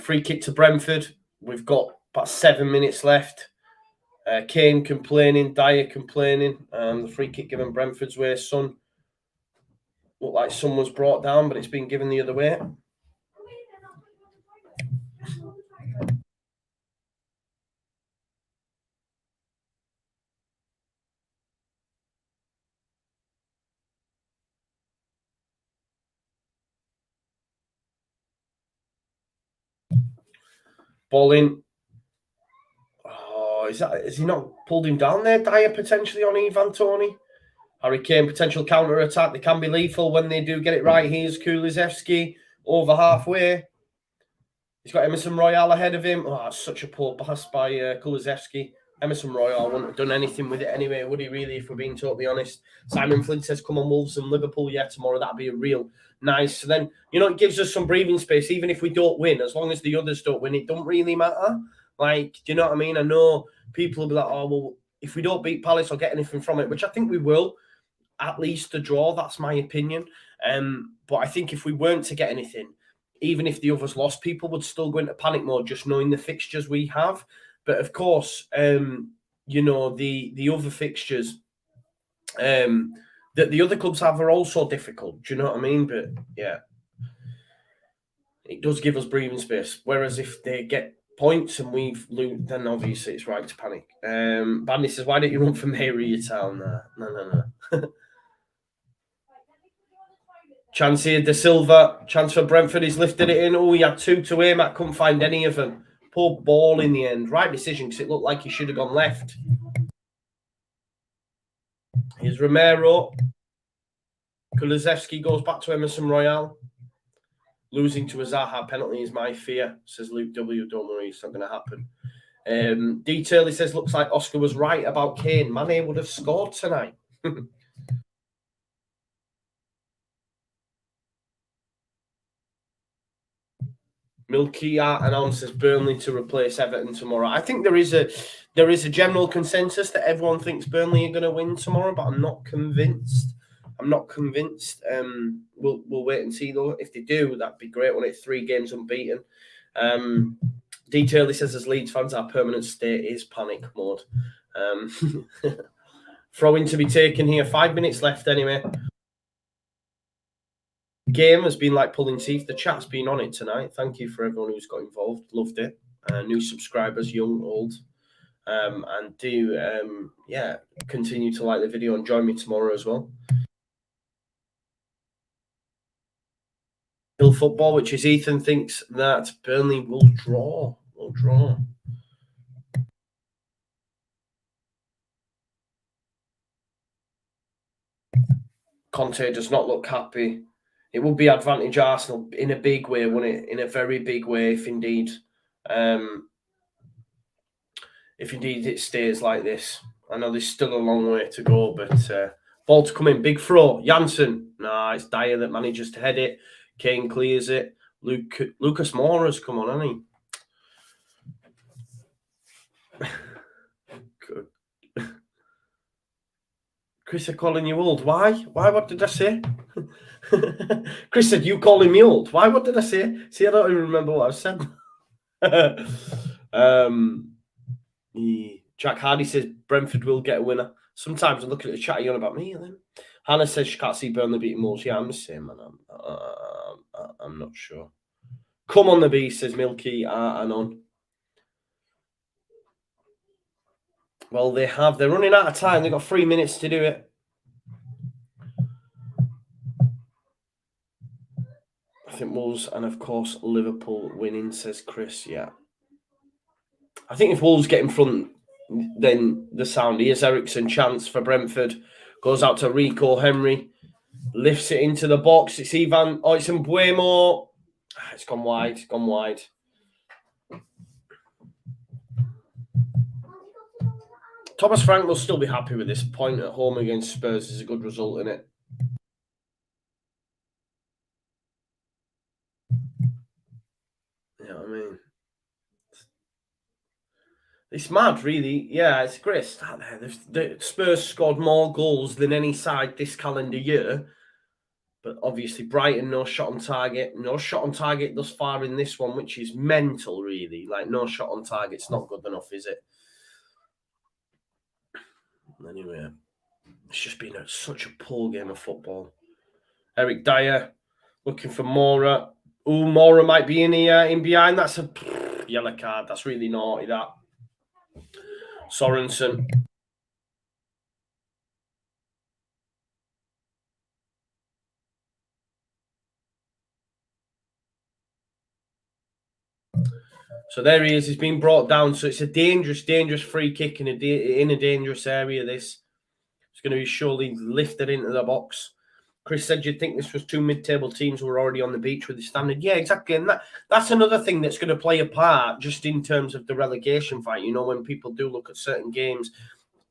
Free kick to Brentford. We've got about 7 minutes left. Kane complaining, Dyer complaining. The free kick given Brentford's way. Son looked like Son was brought down, but it's been given the other way. Ball in. Oh, is he not pulled him down there, Dyer, potentially on Ivan Toney? Harry Kane, potential counter-attack. They can be lethal when they do get it right. Here's Kulusevski over halfway. He's got Emerson Royale ahead of him. Oh, that's such a poor pass by Kulusevski. Emerson Royale wouldn't have done anything with it anyway, would he really, if we're being totally honest? Simon Flynn says, come on, Wolves and Liverpool. Yeah, tomorrow, that'd be a real nice. So then, it gives us some breathing space, even if we don't win. As long as the others don't win, it don't really matter. Like, do you know what I mean? I know people will be like, oh, well, if we don't beat Palace or get anything from it, which I think we will, at least a draw. That's my opinion. But I think if we weren't to get anything, even if the others lost, people would still go into panic mode just knowing the fixtures we have. But of course, the other fixtures that the other clubs have are also difficult. Do you know what I mean? But yeah, it does give us breathing space. Whereas if they get points and we lose, then obviously it's right to panic. Bandy says, why don't you run for Mayor of your town? No. Chance here, De Silva. Chance for Brentford. He's lifted it in. Oh, he had 2 to aim at. Couldn't find any of them. Poor ball in the end. Right decision because it looked like he should have gone left. Here's Romero. Kulusevski goes back to Emerson Royale. Losing to a Zaha penalty is my fear, says Luke W. Don't worry, it's not going to happen. Detail, he says, looks like Oscar was right about Kane. Mane would have scored tonight. Milky Art and On says Burnley to replace Everton tomorrow. I think there is a general consensus that everyone thinks Burnley are going to win tomorrow, but I'm not convinced. We'll wait and see though. If they do, that'd be great. When it's 3 games unbeaten. Detail, he says, as Leeds fans, our permanent state is panic mode. Throw-in to be taken here. 5 minutes left anyway. Game has been like pulling teeth. The chat's been on it tonight. Thank you for everyone who's got involved. Loved it. New subscribers, young, old. And do, continue to like the video and join me tomorrow as well. Hill Football, which is Ethan, thinks that Burnley will draw. Conte does not look happy. It would be advantage Arsenal in a big way, wouldn't it? In a very big way, if indeed it stays like this. I know there's still a long way to go, but ball to come in. Big throw. Janssen. Nah, it's Dyer that manages to head it. Kane clears it. Lucas Moura's come on, hasn't he? Good. Chris said, calling you old. Why? What did I say? Chris said, you calling me old. Why? What did I say? See, I don't even remember what I said. Jack Hardy says, Brentford will get a winner. Sometimes I look at the chat, you're on about me and then. Hannah says she can't see Burnley beating Wolves. Yeah, I'm the same, man. I'm not sure. Come on the beast, says Milky and on. Well, they're running out of time. They've got 3 minutes to do it. I think Wolves and, of course, Liverpool winning, says Chris. Yeah. I think if Wolves get in front, then the sound. Here's Ericsson, chance for Brentford. Goes out to Rico Henry. Lifts it into the box. It's Ivan. Oh, it's Mbuemo. It's gone wide. Thomas Frank will still be happy with this point at home against Spurs. Is a good result, isn't it? You know what I mean? It's mad, really. Yeah, it's a great start there. The Spurs scored more goals than any side this calendar year. But obviously, Brighton, no shot on target. No shot on target thus far in this one, which is mental, really. Like, no shot on target's not good enough, is it? Anyway, it's just been such a poor game of football. Eric Dyer looking for Moura. Oh, Moura might be in behind. That's a yellow card. That's really naughty, that. Sorensen. So there he is. He's been brought down. So it's a dangerous free kick in a dangerous area. This it's going to be surely lifted into the box. Chris said you'd think this was 2 mid-table teams who were already on the beach with the standard. Yeah, exactly. And that's another thing that's going to play a part just in terms of the relegation fight. You know, when people do look at certain games,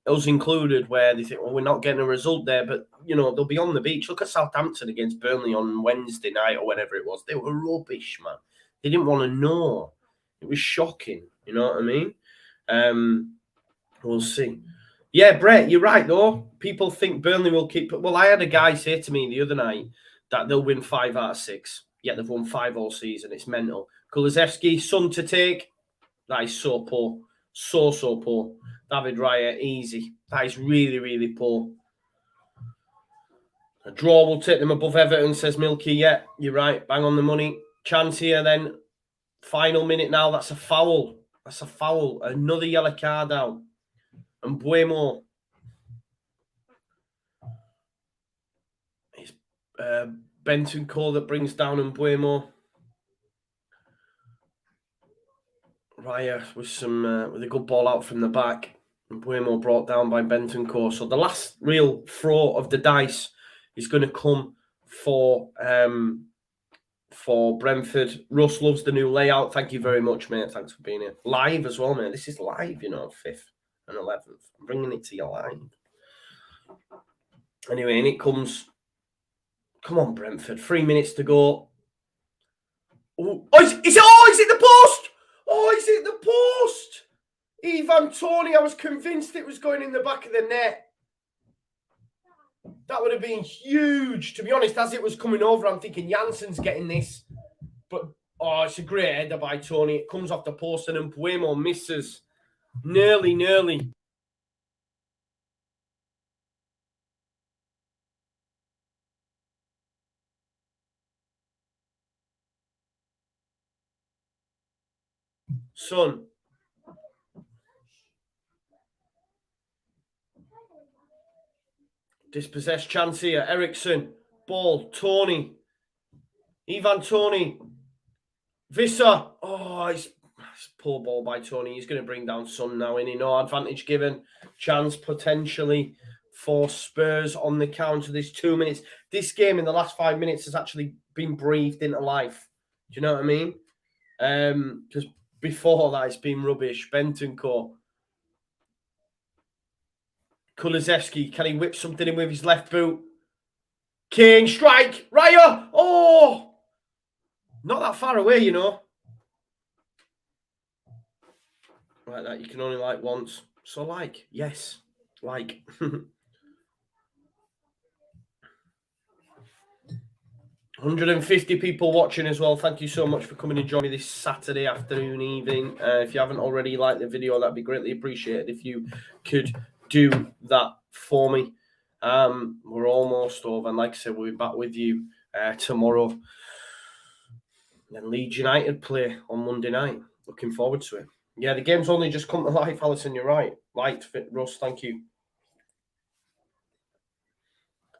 us included, where they think, well, we're not getting a result there, but, you know, they'll be on the beach. Look at Southampton against Burnley on Wednesday night or whenever it was. They were rubbish, man. They didn't want to know. It was shocking. You know what I mean? We'll see. Yeah, Brett, you're right, though. People think Burnley will keep... Well, I had a guy say to me the other night that they'll win 5 out of 6. Yet they've won 5 all season. It's mental. Kulusevski, Son to take. That is so poor. So poor. David Raya, easy. That is really, really poor. A draw will take them above Everton, says Milky. Yeah, you're right. Bang on the money. Chance here then. Final minute now. That's a foul. Another yellow card out. And Mbuemo. Bentancur that brings down Mbuemo. Raya with a good ball out from the back. Mbuemo brought down by Bentancur. So the last real throw of the dice is going to come for Brentford. Russ loves the new layout. Thank you very much, mate. Thanks for being here. Live as well, mate. This is live, 5th and 11th. I'm bringing it to you live. Anyway, and it comes. Come on, Brentford. 3 minutes to go. Oh, is it the post? Oh, is it the post? Ivan Toney, I was convinced it was going in the back of the net. That would have been huge. To be honest, as it was coming over, I'm thinking Jansen's getting this. But, it's a great header by Toney. It comes off the post and Mbuemo misses. Nearly. Son. Dispossessed chance here. Eriksson. Ball. Toney. Ivan Toney. Visser. Oh, it's poor ball by Toney. He's going to bring down Son now, isn't he? No advantage given. Chance potentially for Spurs on the counter. There's 2 minutes. This game in the last 5 minutes has actually been breathed into life. Do you know what I mean? Because before that, it's been rubbish. Bentancur. Kulusevski, can he whip something in with his left boot? Kane, strike! Raya! Oh! Not that far away, Like that, you can only like once. So yes. 150 people watching as well. Thank you so much for coming and joining me this Saturday afternoon, evening. If you haven't already liked the video, that'd be greatly appreciated if you could do that for me. We're almost over, and like I said, we'll be back with you tomorrow. And Leeds United play on Monday night. Looking forward to it. Yeah, the game's only just come to life, Alison. You're right. Light, fit, Russ. Thank you.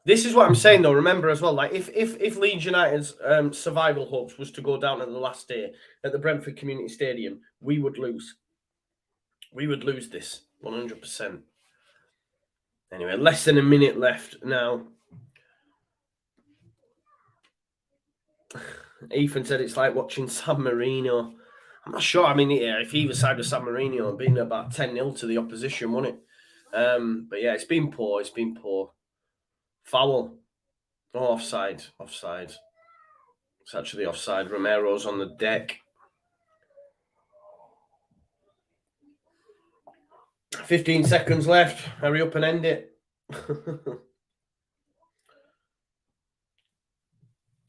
This is what I'm saying, though. Remember as well, if Leeds United's survival hopes was to go down at the last day at the Brentford Community Stadium, we would lose. We would lose this 100%. Anyway, less than a minute left now. Ethan said it's like watching San Marino. I'm not sure. I mean, if either side of San Marino, it'd been about 10-0 to the opposition, wouldn't it? But yeah, it's been poor. Foul. Oh, offside. It's actually offside. Romero's on the deck. 15 seconds left. Hurry up and end it.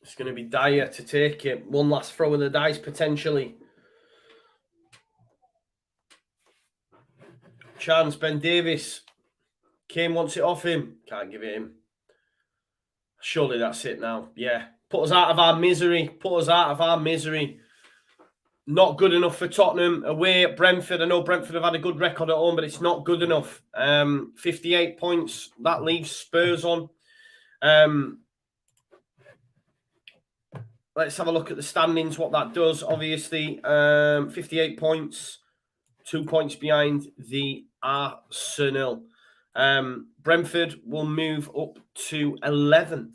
It's going to be Dyer to take it. One last throw of the dice, potentially. Chance, Ben Davies. Kane wants it off him. Can't give it him. Surely that's it now. Yeah. Put us out of our misery. Not good enough for Tottenham. Away at Brentford. I know Brentford have had a good record at home, but it's not good enough. 58 points. That leaves Spurs on. Let's have a look at the standings, what that does. Obviously, 58 points. 2 points behind the Arsenal. Brentford will move up to 11th.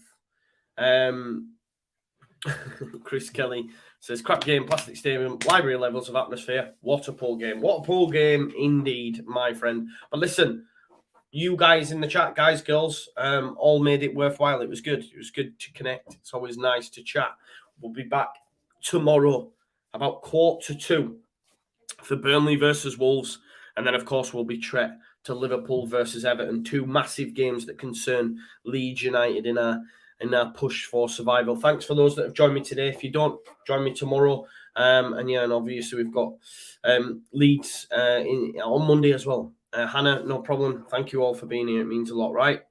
Chris Kelly says, crap game, plastic stadium, library levels of atmosphere. What a poor game. What a poor game indeed, my friend. But listen, you guys in the chat, guys, girls, all made it worthwhile. It was good. It was good to connect. It's always nice to chat. We'll be back tomorrow about 1:45 for Burnley versus Wolves. And then, of course, we'll be trekked to Liverpool versus Everton. 2 massive games that concern Leeds United in our push for survival. Thanks for those that have joined me today. If you don't, join me tomorrow. And obviously we've got Leeds on Monday as well. Hannah, no problem. Thank you all for being here. It means a lot, right?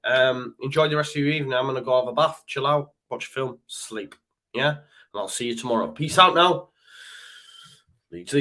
Enjoy the rest of your evening. I'm going to go have a bath, chill out, watch a film, sleep. Yeah? And I'll see you tomorrow. Peace out now. Leeds.